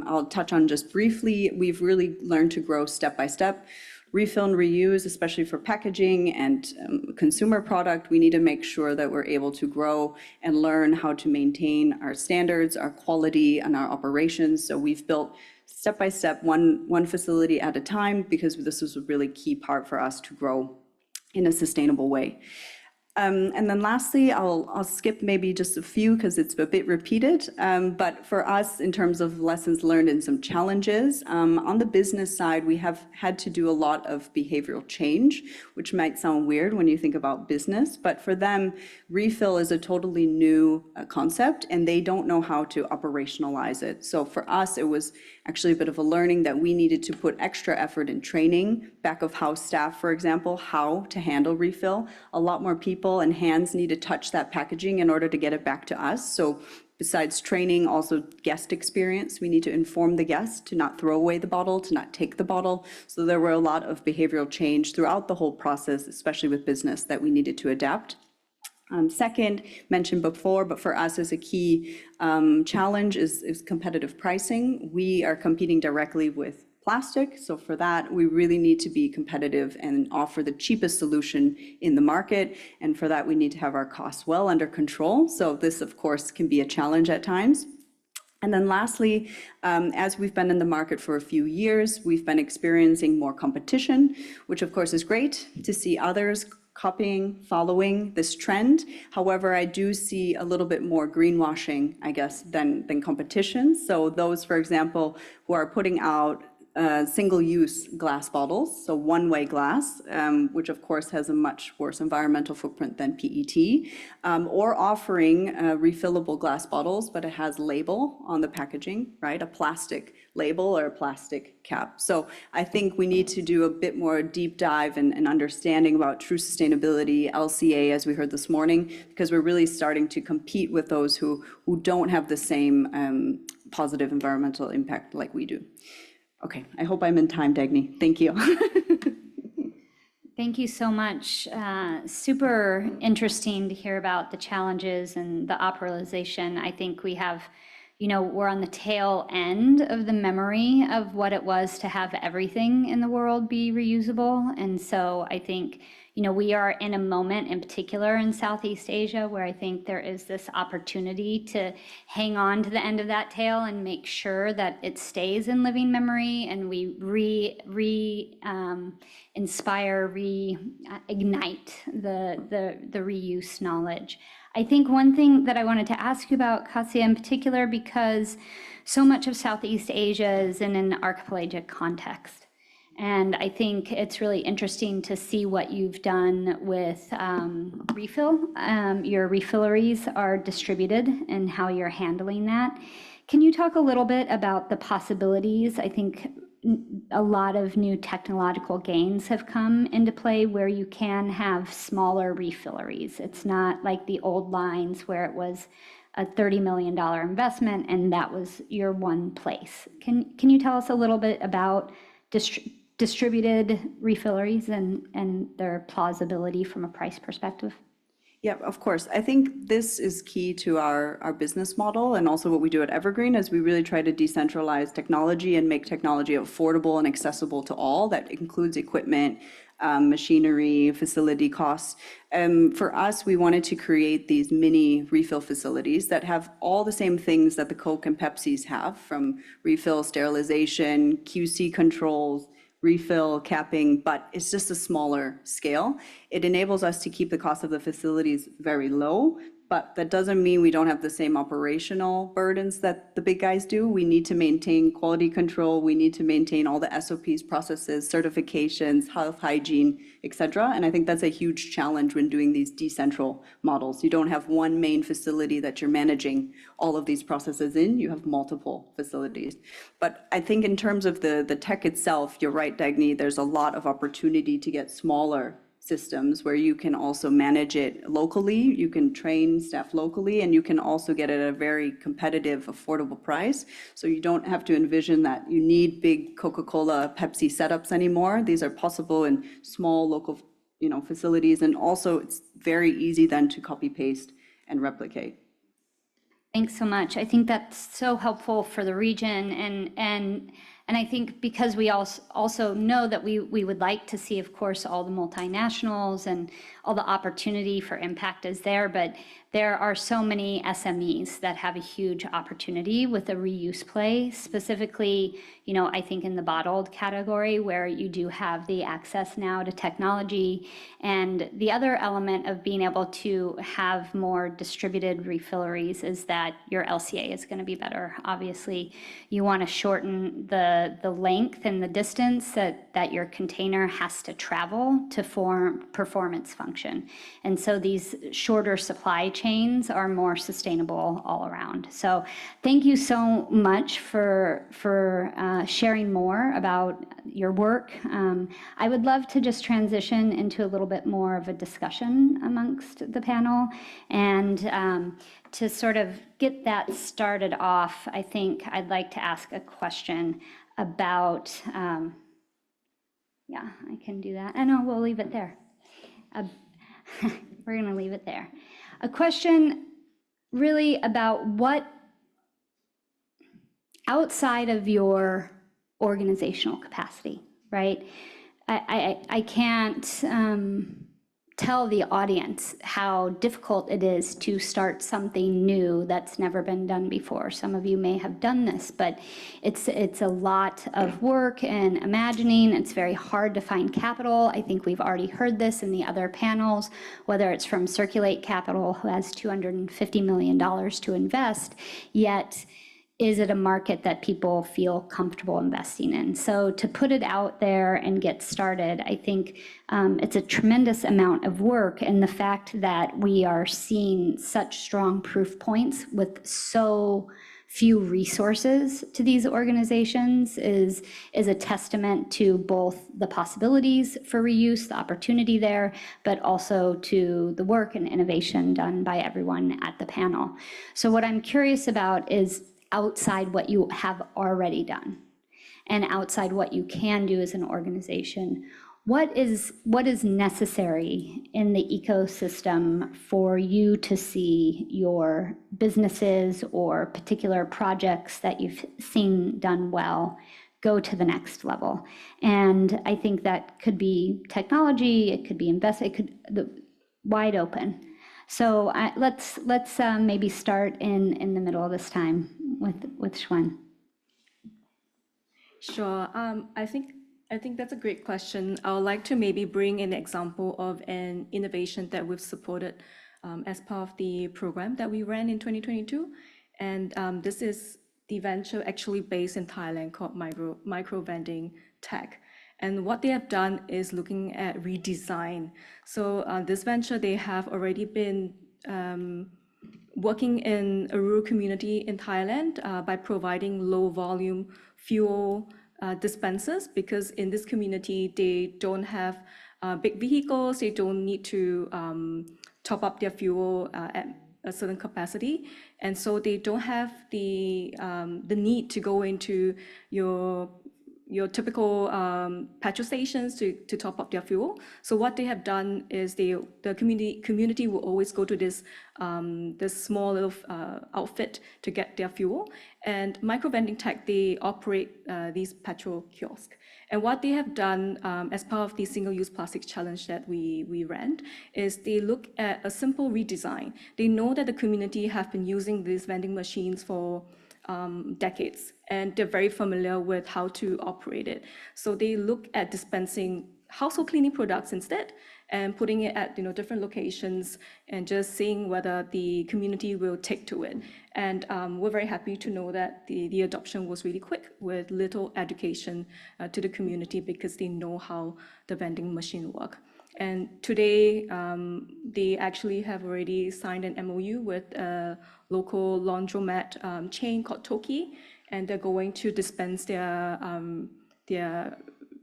I'll touch on just briefly, we've really learned to grow step by step. Refill and reuse, especially for packaging and consumer product, we need to make sure that we're able to grow and learn how to maintain our standards, our quality, and our operations. So we've built step by step, one facility at a time, because this was a really key part for us to grow in a sustainable way. And then lastly, I'll skip maybe just a few because it's a bit repeated. But for us, in terms of lessons learned and some challenges, on the business side, we have had to do a lot of behavioral change, which might sound weird when you think about business. But for them, refill is a totally new concept, and they don't know how to operationalize it. So for us, it was actually a bit of a learning that we needed to put extra effort in training back of house staff, for example, how to handle refill. A lot more people and hands need to touch that packaging in order to get it back to us. So besides training, also guest experience, we need to inform the guest to not throw away the bottle, to not take the bottle. So there were a lot of behavioral change throughout the whole process, especially with business, that we needed to adapt. Second, mentioned before, but for us is a key challenge is competitive pricing. We are competing directly with plastic, so for that, we really need to be competitive and offer the cheapest solution in the market, and for that, we need to have our costs well under control. So this, of course, can be a challenge at times. And then lastly, as we've been in the market for a few years, we've been experiencing more competition, which of course is great to see others copying, following this trend. However, I do see a little bit more greenwashing, I guess, than competition. So those, for example, who are putting out single-use glass bottles, so one-way glass, which of course has a much worse environmental footprint than PET, or offering refillable glass bottles, but it has label on the packaging, right? A plastic label or a plastic cap. So I think we need to do a bit more deep dive and understanding about true sustainability, LCA, as we heard this morning, because we're really starting to compete with those who don't have the same positive environmental impact like we do. Okay, I hope I'm in time, Dagny. Thank you. Thank you so much. Super interesting to hear about the challenges and the operationalization. I think we have, we're on the tail end of the memory of what it was to have everything in the world be reusable. And so I think, we are in a moment in particular in Southeast Asia where I think there is this opportunity to hang on to the end of that tail and make sure that it stays in living memory and we inspire, reignite the reuse knowledge. I think one thing that I wanted to ask you about, Kasia, in particular, because so much of Southeast Asia is in an archipelagic context. And I think it's really interesting to see what you've done with refill. Your refilleries are distributed and how you're handling that. Can you talk a little bit about the possibilities? I think a lot of new technological gains have come into play where you can have smaller refilleries. It's not like the old lines where it was a $30 million investment and that was your one place. Can you tell us a little bit about distributed refilleries and their plausibility from a price perspective? Yeah, of course. I think this is key to our business model and also what we do at Evergreen is we really try to decentralize technology and make technology affordable and accessible to all. That includes equipment, machinery, facility costs. For us, we wanted to create these mini refill facilities that have all the same things that the Coke and Pepsis have, from refill, sterilization, QC controls, refill, capping, but it's just a smaller scale. It enables us to keep the cost of the facilities very low, but that doesn't mean we don't have the same operational burdens that the big guys do. We need to maintain quality control. We need to maintain all the SOPs, processes, certifications, health, hygiene, et cetera. And I think that's a huge challenge when doing these decentral models. You don't have one main facility that you're managing all of these processes in. You have multiple facilities. But I think in terms of the tech itself, you're right, Dagny, there's a lot of opportunity to get smaller systems where you can also manage it locally, you can train staff locally, and you can also get it at a very competitive, affordable price. So you don't have to envision that you need big Coca-Cola, Pepsi setups anymore. These are possible in small local, facilities, and also it's very easy then to copy paste and replicate. Thanks so much. I think that's so helpful for the region and And I think because we also know that we would like to see, of course, all the multinationals and all the opportunity for impact is there, but there are so many SMEs that have a huge opportunity with a reuse play, specifically, I think in the bottled category where you do have the access now to technology. And the other element of being able to have more distributed refilleries is that your LCA is going to be better. Obviously, you want to shorten the length and the distance that your container has to travel to perform its function. And so these shorter supply chains are more sustainable all around. So thank you so much for sharing more about your work. I would love to just transition into a little bit more of a discussion amongst the panel. And to sort of get that started off, I think I'd like to ask a question about, yeah, I can do that. I know, we'll leave it there. We're going to leave it there. A question really about what, outside of your organizational capacity, right? I can't tell the audience how difficult it is to start something new that's never been done before. Some of you may have done this, but it's a lot of work and imagining. It's very hard to find capital. I think we've already heard this in the other panels, whether it's from Circulate Capital, who has $250 million to invest, yet is it a market that people feel comfortable investing in? So to put it out there and get started, I think it's a tremendous amount of work. And the fact that we are seeing such strong proof points with so few resources to these organizations is a testament to both the possibilities for reuse, the opportunity there, but also to the work and innovation done by everyone at the panel. So what I'm curious about is, outside what you have already done and outside what you can do as an organization, what is necessary in the ecosystem for you to see your businesses or particular projects that you've seen done well go to the next level? And I think that could be technology, it could be wide open. So let's maybe start in the middle of this time with Suen. Sure. I think that's a great question. I would like to maybe bring an example of an innovation that we've supported as part of the program that we ran in 2022. And this is the venture actually based in Thailand called Micro Vending Tech. And what they have done is looking at redesign. So this venture, they have already been working in a rural community in Thailand by providing low volume fuel dispensers, because in this community, they don't have big vehicles, they don't need to top up their fuel at a certain capacity. And so they don't have the need to go into your typical petrol stations to top up their fuel. So what they have done is the community will always go to this small little outfit to get their fuel. And Micro Vending Tech, they operate these petrol kiosks. And what they have done as part of the single-use plastic challenge that we ran is they look at a simple redesign. They know that the community have been using these vending machines for decades, and they're very familiar with how to operate it. So they look at dispensing household cleaning products instead and putting it at different locations and just seeing whether the community will take to it. And we're very happy to know that the adoption was really quick with little education to the community, because they know how the vending machine work. And today, they actually have already signed an MOU with a local laundromat chain called Toki, and they're going to dispense their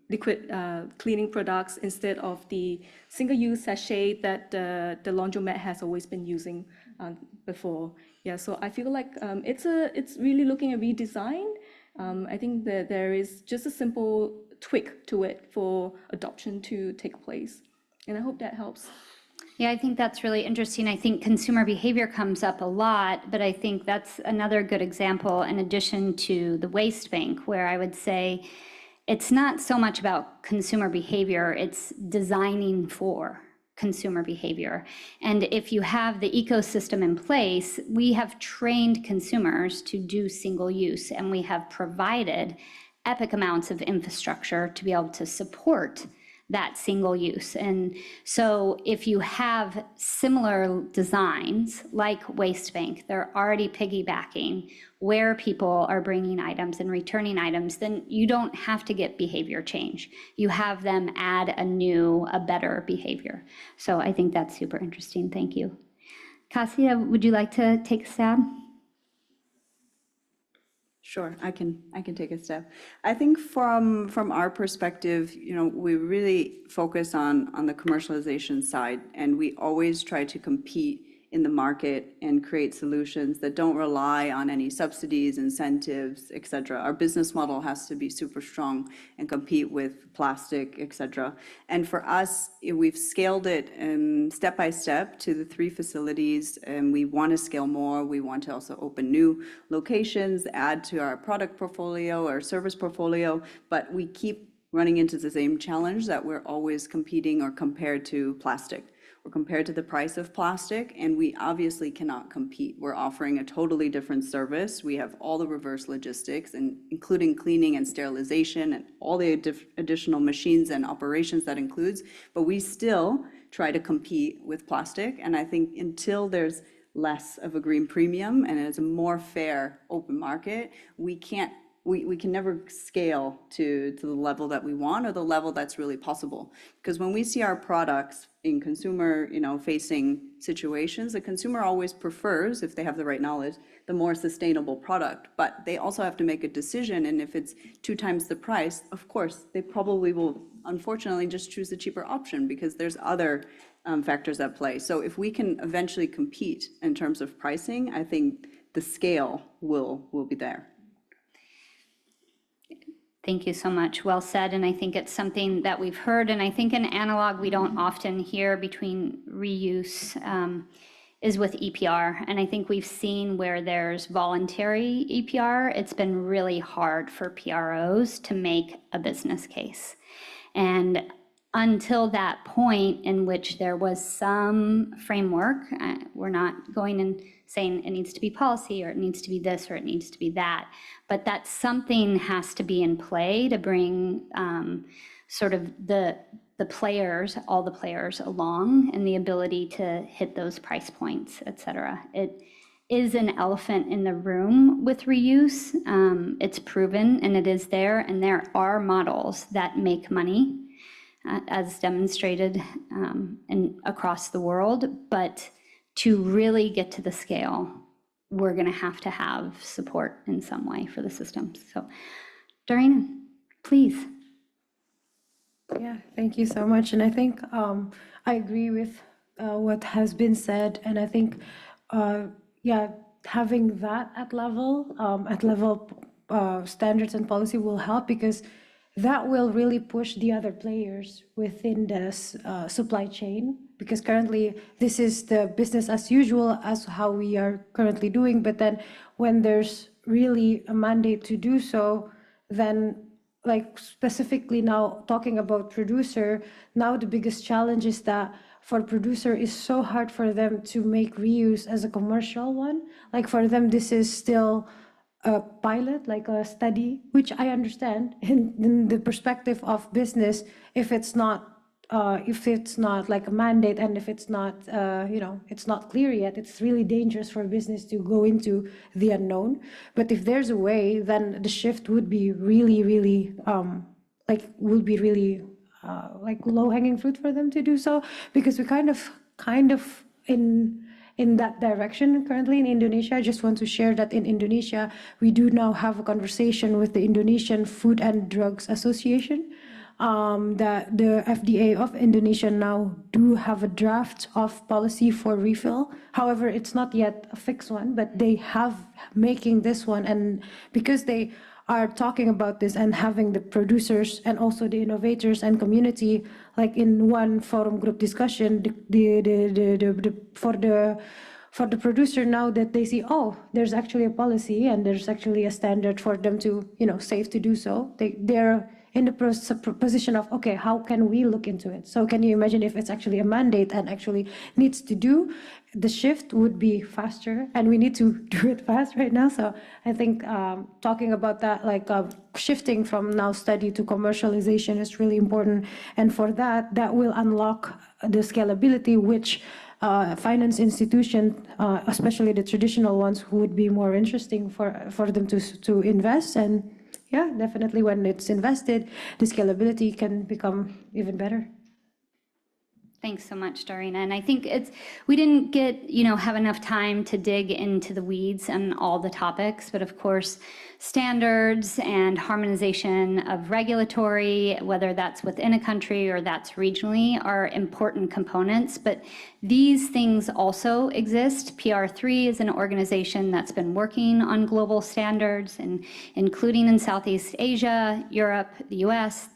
liquid cleaning products instead of the single-use sachet that the laundromat has always been using before. Yeah, so I feel like it's really looking at redesign. I think that there is just a simple tweak to it for adoption to take place. And I hope that helps. Yeah, I think that's really interesting. I think consumer behavior comes up a lot, but I think that's another good example in addition to the waste bank, where I would say it's not so much about consumer behavior, it's designing for consumer behavior. And if you have the ecosystem in place, we have trained consumers to do single use, and we have provided epic amounts of infrastructure to be able to support that single use. And so if you have similar designs like Waste Bank, they're already piggybacking where people are bringing items and returning items, then you don't have to get behavior change. You have them add a better behavior. So I think that's super interesting. Thank you. Kasia, would you like to take a stab? Sure, I can take a step. I think from our perspective, we really focus on the commercialization side, and we always try to compete in the market and create solutions that don't rely on any subsidies, incentives, et cetera. Our business model has to be super strong and compete with plastic, et cetera. And for us, we've scaled it step by step to the 3 facilities, and we want to scale more. We want to also open new locations, add to our product portfolio, our service portfolio, but we keep running into the same challenge that we're always competing or compared to plastic. We're compared to the price of plastic, and we obviously cannot compete. We're offering a totally different service. We have all the reverse logistics, and including cleaning and sterilization and all the additional machines and operations that includes, but we still try to compete with plastic. And I think until there's less of a green premium and it's a more fair open market, we can never scale to the level that we want or the level that's really possible. Because when we see our products in consumer, facing situations, the consumer always prefers, if they have the right knowledge, the more sustainable product. But they also have to make a decision, and if it's 2 times the price, of course, they probably will, unfortunately, just choose the cheaper option because there's other factors at play. So if we can eventually compete in terms of pricing, I think the scale will be there. Thank you so much. Well said. And I think it's something that we've heard, and I think an analog we don't often hear between reuse is with EPR. And I think we've seen where there's voluntary EPR, it's been really hard for PROs to make a business case. And until that point in which there was some framework, we're not going and saying it needs to be policy or it needs to be this or it needs to be that, but that something has to be in play to bring sort of the players, all the players along, and the ability to hit those price points, et cetera. It is an elephant in the room with reuse. It's proven and it is there, and there are models that make money as demonstrated across the world, but to really get to the scale, we're going to have support in some way for the systems. So, Darina, please. Yeah, thank you so much. And I think I agree with what has been said. And I think, having that at level standards and policy will help, because that will really push the other players within this supply chain, because currently this is the business as usual as how we are currently doing. But then when there's really a mandate to do so, then like specifically now talking about producer, now the biggest challenge is that for producer is so hard for them to make reuse as a commercial one. Like for them, this is still a pilot, like a study, which I understand in the perspective of business, if it's not like a mandate, and if it's not, it's not clear yet, it's really dangerous for business to go into the unknown. But if there's a way, then the shift would be really, like low-hanging fruit for them to do so, because we kind of in that direction currently in Indonesia. I just want to share that in Indonesia, we do now have a conversation with the Indonesian Food and Drugs Association, that the FDA of Indonesia now do have a draft of policy for refill. However, it's not yet a fixed one, but they have making this one. And because they are talking about this and having the producers and also the innovators and community like in one forum group discussion, for the producer now that they see, oh, there's actually a policy and there's actually a standard for them to, safe to do so. They're in the position of, okay, how can we look into it? So can you imagine if it's actually a mandate and actually needs to do, the shift would be faster, and we need to do it fast right now. So I think talking about that, like shifting from now study to commercialization is really important. And for that will unlock the scalability, which finance institution, especially the traditional ones, would be more interesting for them to invest. And yeah, definitely when it's invested, the scalability can become even better. Thanks so much, Darina. And I think we didn't have enough time to dig into the weeds on all the topics, but of course, standards and harmonization of regulatory, whether that's within a country or that's regionally, are important components. But these things also exist. PR3 is an organization that's been working on global standards, and including in Southeast Asia, Europe, the US,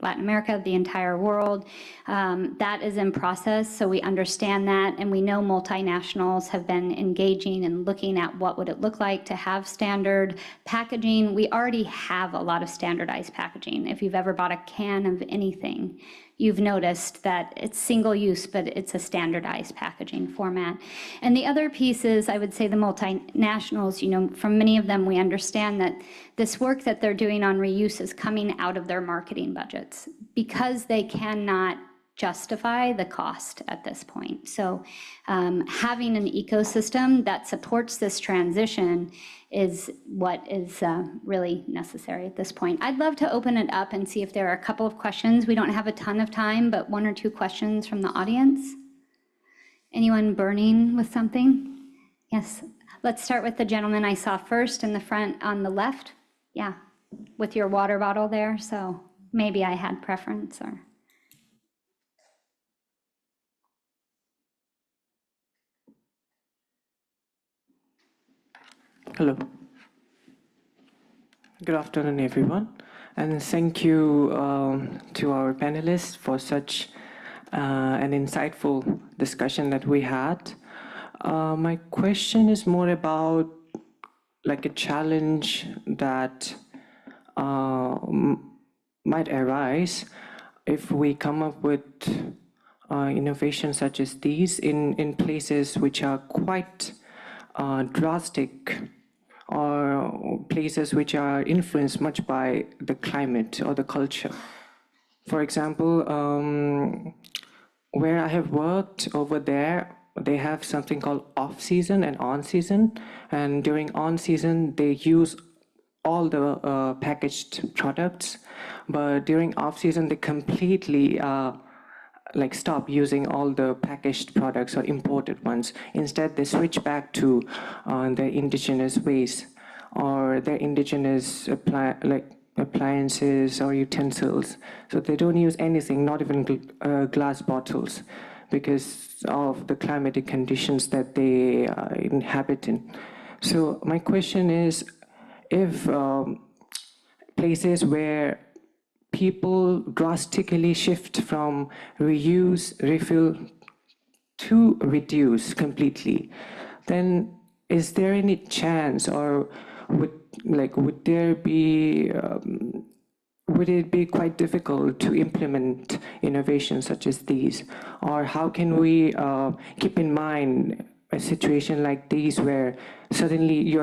Latin America, the entire world. That is in process, so we understand that, and we know multinationals have been engaging and looking at what would it look like to have standard packaging. We already have a lot of standardized packaging. If you've ever bought a can of anything, you've noticed that it's single use, but it's a standardized packaging format. And the other piece is, I would say the multinationals, from many of them, we understand that this work that they're doing on reuse is coming out of their marketing budgets because they cannot justify the cost at this point. So having an ecosystem that supports this transition is what is really necessary at this point. I'd love to open it up and see if there are a couple of questions. We don't have a ton of time, but 1 or 2 questions from the audience. Anyone burning with something? Yes, let's start with the gentleman I saw first in the front on the left. Yeah, with your water bottle there, so maybe I had preference or. Hello. Good afternoon, everyone. And thank you to our panelists for such an insightful discussion that we had. My question is more about like a challenge that might arise if we come up with innovations such as these in places which are quite drastic, or places which are influenced much by the climate or the culture. For example, where I have worked over there, they have something called off-season and on-season. And during on-season, they use all the packaged products. But during off-season, they completely stop using all the packaged products or imported ones. Instead, they switch back to their indigenous ways or their indigenous appliances or utensils. So they don't use anything, not even glass bottles, because of the climatic conditions that they inhabit in. So my question is, if places where people drastically shift from reuse, refill to reduce completely, then is there any chance, or would it be quite difficult to implement innovations such as these? Or how can we keep in mind a situation like these where suddenly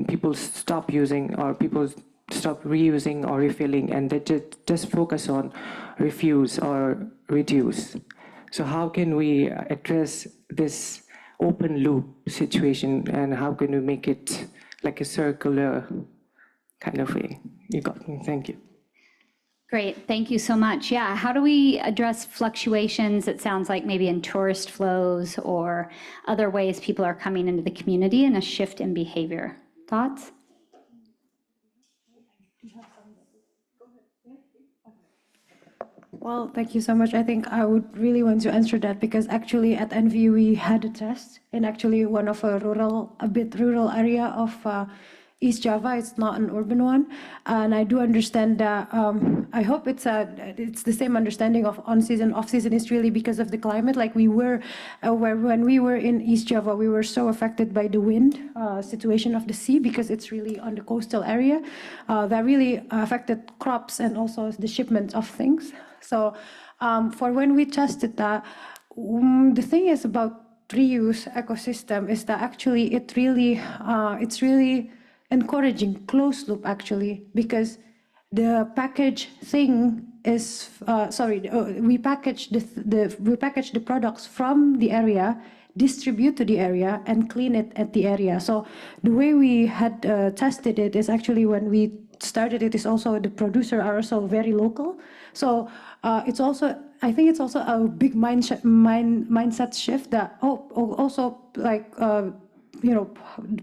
people stop using, or people stop reusing or refilling, and they just focus on refuse or reduce? So how can we address this open loop situation, and how can we make it like a circular kind of way? You got me, thank you. Great, thank you so much. Yeah, how do we address fluctuations, it sounds like maybe in tourist flows or other ways people are coming into the community, and a shift in behavior? Thoughts? Well, thank you so much. I think I would really want to answer that, because actually at NV we had a test in actually one of a bit rural area of East Java. It's not an urban one, and I do understand that. I hope it's the same understanding of on-season, off-season is really because of the climate. Like we were, when we were in East Java, we were so affected by the wind situation of the sea because it's really on the coastal area. That really affected crops and also the shipment of things. So for when we tested that, the thing is about reuse ecosystem is that actually it's really encouraging closed loop actually, because the package thing is we package the products from the area, distribute to the area, and clean it at the area. So the way we had tested it is actually when we started it is also the producer are also very local. So it's also, I think it's also a big mindset shift that also like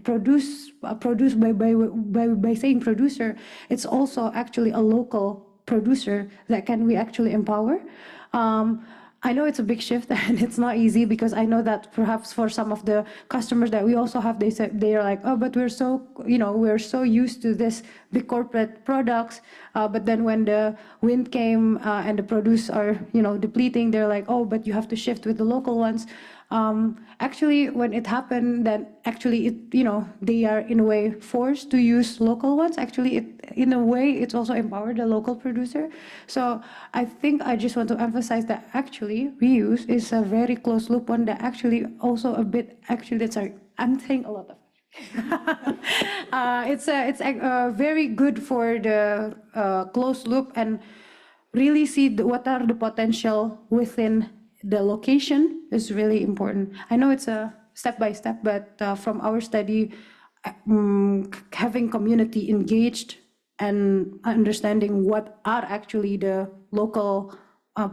produce by saying producer, it's also actually a local producer that can we actually empower. I know it's a big shift and it's not easy because I know that perhaps for some of the customers that we also have, they're like, oh, but we're so used to this big corporate products. But then when the wind came and the produce are depleting, they're like, oh, but you have to shift with the local ones. Actually, when it happened, then actually they are in a way forced to use local ones. Actually, in a way, it's also empowered the local producer. So I think I just want to emphasize that actually reuse is a very close loop one that actually also a bit, sorry, I'm saying a lot of it's very good for the closed loop and really see what are the potential within the location is really important. I know it's a step by step, but from our study, having community engaged and understanding what are actually the local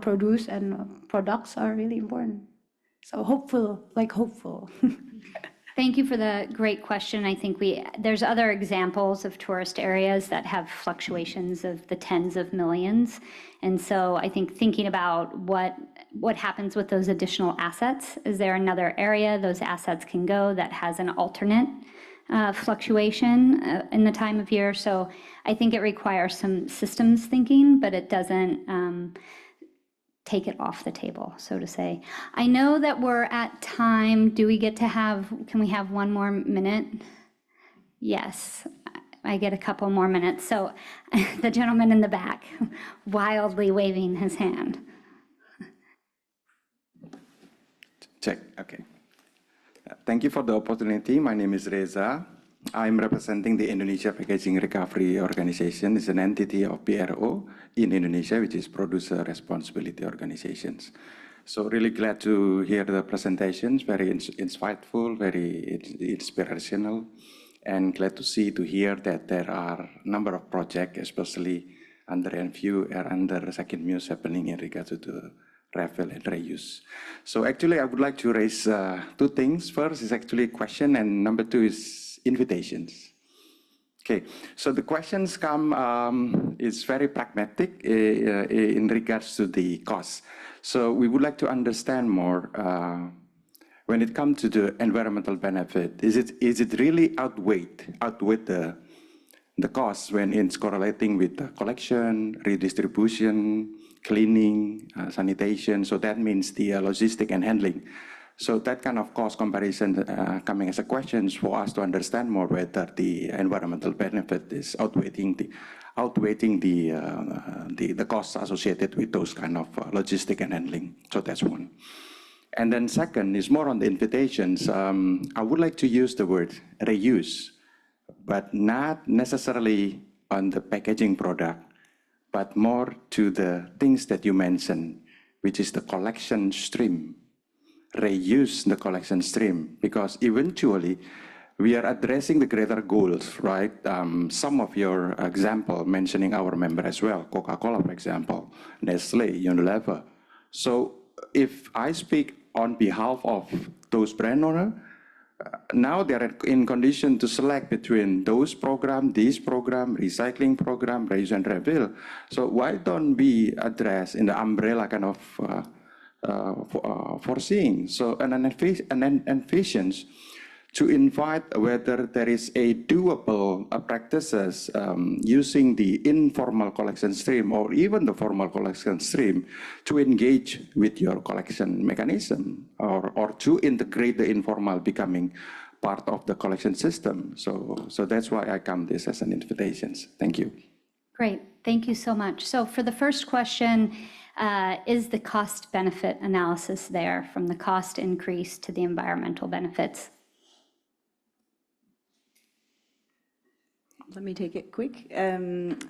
produce and products are really important. So hopeful. Thank you for the great question. I think there's other examples of tourist areas that have fluctuations of the tens of millions. And so I think thinking about what happens with those additional assets, is there another area those assets can go that has an alternate fluctuation in the time of year? So I think it requires some systems thinking, but it doesn't take it off the table, so to say. I know that we're at time. Can we have one more minute? Yes, I get a couple more minutes. So the gentleman in the back, wildly waving his hand. Check, okay. Thank you for the opportunity. My name is Reza. I'm representing the Indonesia Packaging Recovery Organization. It's an entity of PRO in Indonesia, which is Producer Responsibility Organizations. So really glad to hear the presentations, very insightful, very inspirational, and glad to hear that there are a number of projects, especially under review or under second muse happening in regard to the refill and reuse. So actually, I would like to raise two things. First is actually a question, and number two is invitations. Okay, so the questions is very pragmatic in regards to the cost. So we would like to understand more when it comes to the environmental benefit. Is it really outweigh the cost when it's correlating with the collection, redistribution, cleaning, sanitation? So that means the logistic and handling. So that kind of cost comparison coming as a question for us to understand more whether the environmental benefit is outweighing the costs associated with those kind of logistic and handling. So that's one. And then second is more on the invitations. I would like to use the word reuse, but not necessarily on the packaging product, but more to the things that you mentioned, which is the collection stream. Reuse the collection stream, because eventually we are addressing the greater goals, right? Some of your example mentioning our member as well, Coca-Cola, for example, Nestle, Unilever. So if I speak on behalf of those brand owners, now they're in condition to select between those program, this program, recycling program, reuse and refill. So why don't we address in the umbrella kind of foreseeing, so an efficiency to invite whether there is a doable practices using the informal collection stream or even the formal collection stream to engage with your collection mechanism or to integrate the informal becoming part of the collection system. So that's why I come this as an invitation. Thank you. Great, thank you so much. So for the first question, is the cost benefit analysis there from the cost increase to the environmental benefits? Let me take it quick.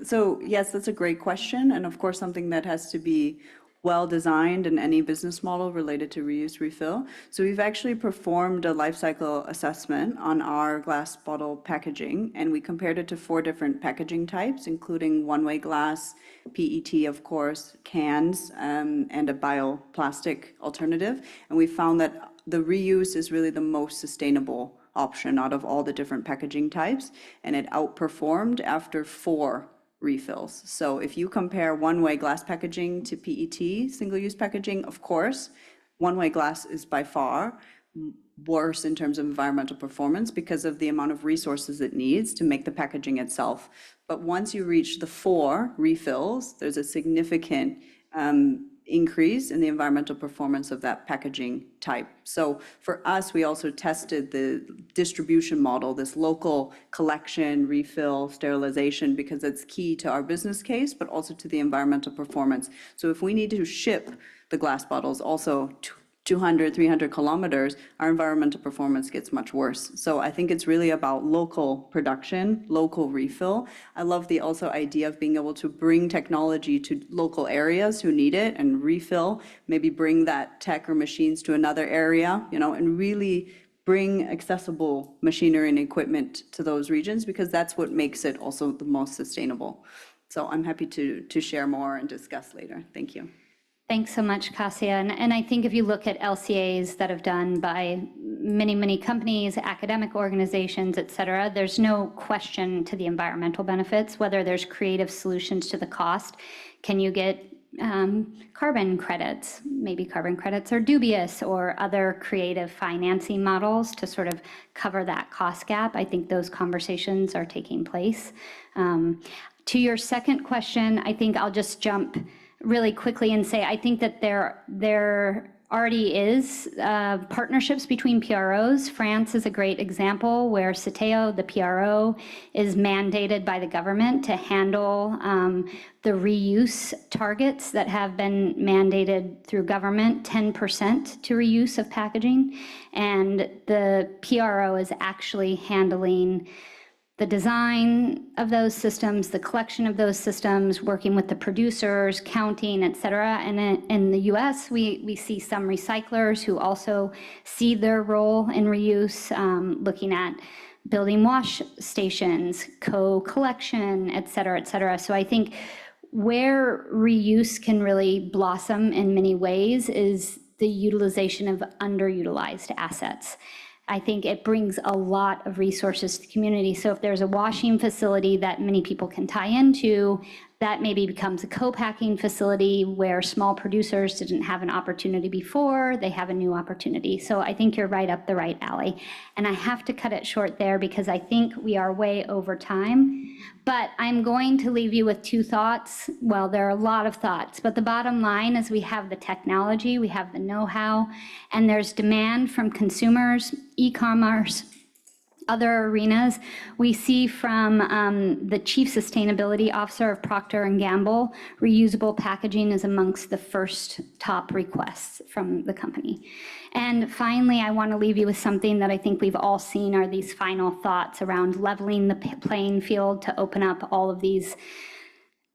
So yes, that's a great question, and of course something that has to be well designed in any business model related to reuse refill. So we've actually performed a life cycle assessment on our glass bottle packaging, and we compared it to 4 different packaging types, including one-way glass, PET, of course, cans, and a bioplastic alternative. And we found that the reuse is really the most sustainable option out of all the different packaging types, and it outperformed after 4 refills. So if you compare one-way glass packaging to PET, single-use packaging, of course, one-way glass is by far worse in terms of environmental performance because of the amount of resources it needs to make the packaging itself. But once you reach the 4 refills, there's a significant increase in the environmental performance of that packaging type. So for us, we also tested the distribution model, this local collection, refill, sterilization, because it's key to our business case, but also to the environmental performance. So if we need to ship the glass bottles also 200, 300 kilometers, our environmental performance gets much worse. So I think it's really about local production, local refill. I love the also idea of being able to bring technology to local areas who need it and refill, maybe bring that tech or machines to another area, and really bring accessible machinery and equipment to those regions, because that's what makes it also the most sustainable. So I'm happy to share more and discuss later. Thank you. Thanks so much, Kasia. And I think if you look at LCAs that have done by many, many companies, academic organizations, et cetera, there's no question to the environmental benefits, whether there's creative solutions to the cost. Can you get carbon credits? Maybe carbon credits are dubious, or other creative financing models to sort of cover that cost gap. I think those conversations are taking place. To your second question, I think I'll just jump really quickly and say, I think that there already is partnerships between PROs. France is a great example where CITEO, the PRO, is mandated by the government to handle the reuse targets that have been mandated through government, 10% to reuse of packaging. And the PRO is actually handling the design of those systems, the collection of those systems, working with the producers, counting, et cetera. And in the US, we see some recyclers who also see their role in reuse, looking at building wash stations, co-collection, et cetera, et cetera. So I think where reuse can really blossom in many ways is the utilization of underutilized assets. I think it brings a lot of resources to the community. So if there's a washing facility that many people can tie into, that maybe becomes a co-packing facility where small producers didn't have an opportunity before, they have a new opportunity. So I think you're right up the right alley. And I have to cut it short there because I think we are way over time. But I'm going to leave you with 2 thoughts. Well, there are a lot of thoughts, but the bottom line is we have the technology, we have the know-how, and there's demand from consumers, e-commerce, other arenas. We see from the Chief Sustainability Officer of Procter & Gamble, reusable packaging is amongst the first top requests from the company. And finally, I want to leave you with something that I think we've all seen are these final thoughts around leveling the playing field to open up all of these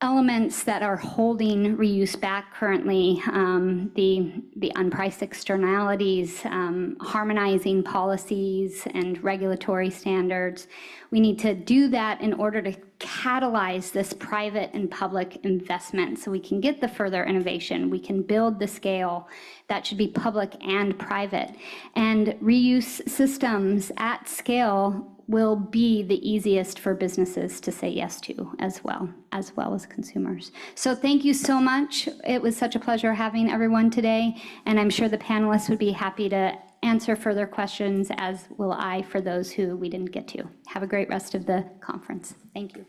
elements that are holding reuse back currently, the unpriced externalities, harmonizing policies and regulatory standards. We need to do that in order to catalyze this private and public investment so we can get the further innovation. We can build the scale that should be public and private. And reuse systems at scale will be the easiest for businesses to say yes to as well as consumers. So thank you so much. It was such a pleasure having everyone today, and I'm sure the panelists would be happy to answer further questions, as will I for those who we didn't get to. Have a great rest of the conference. Thank you.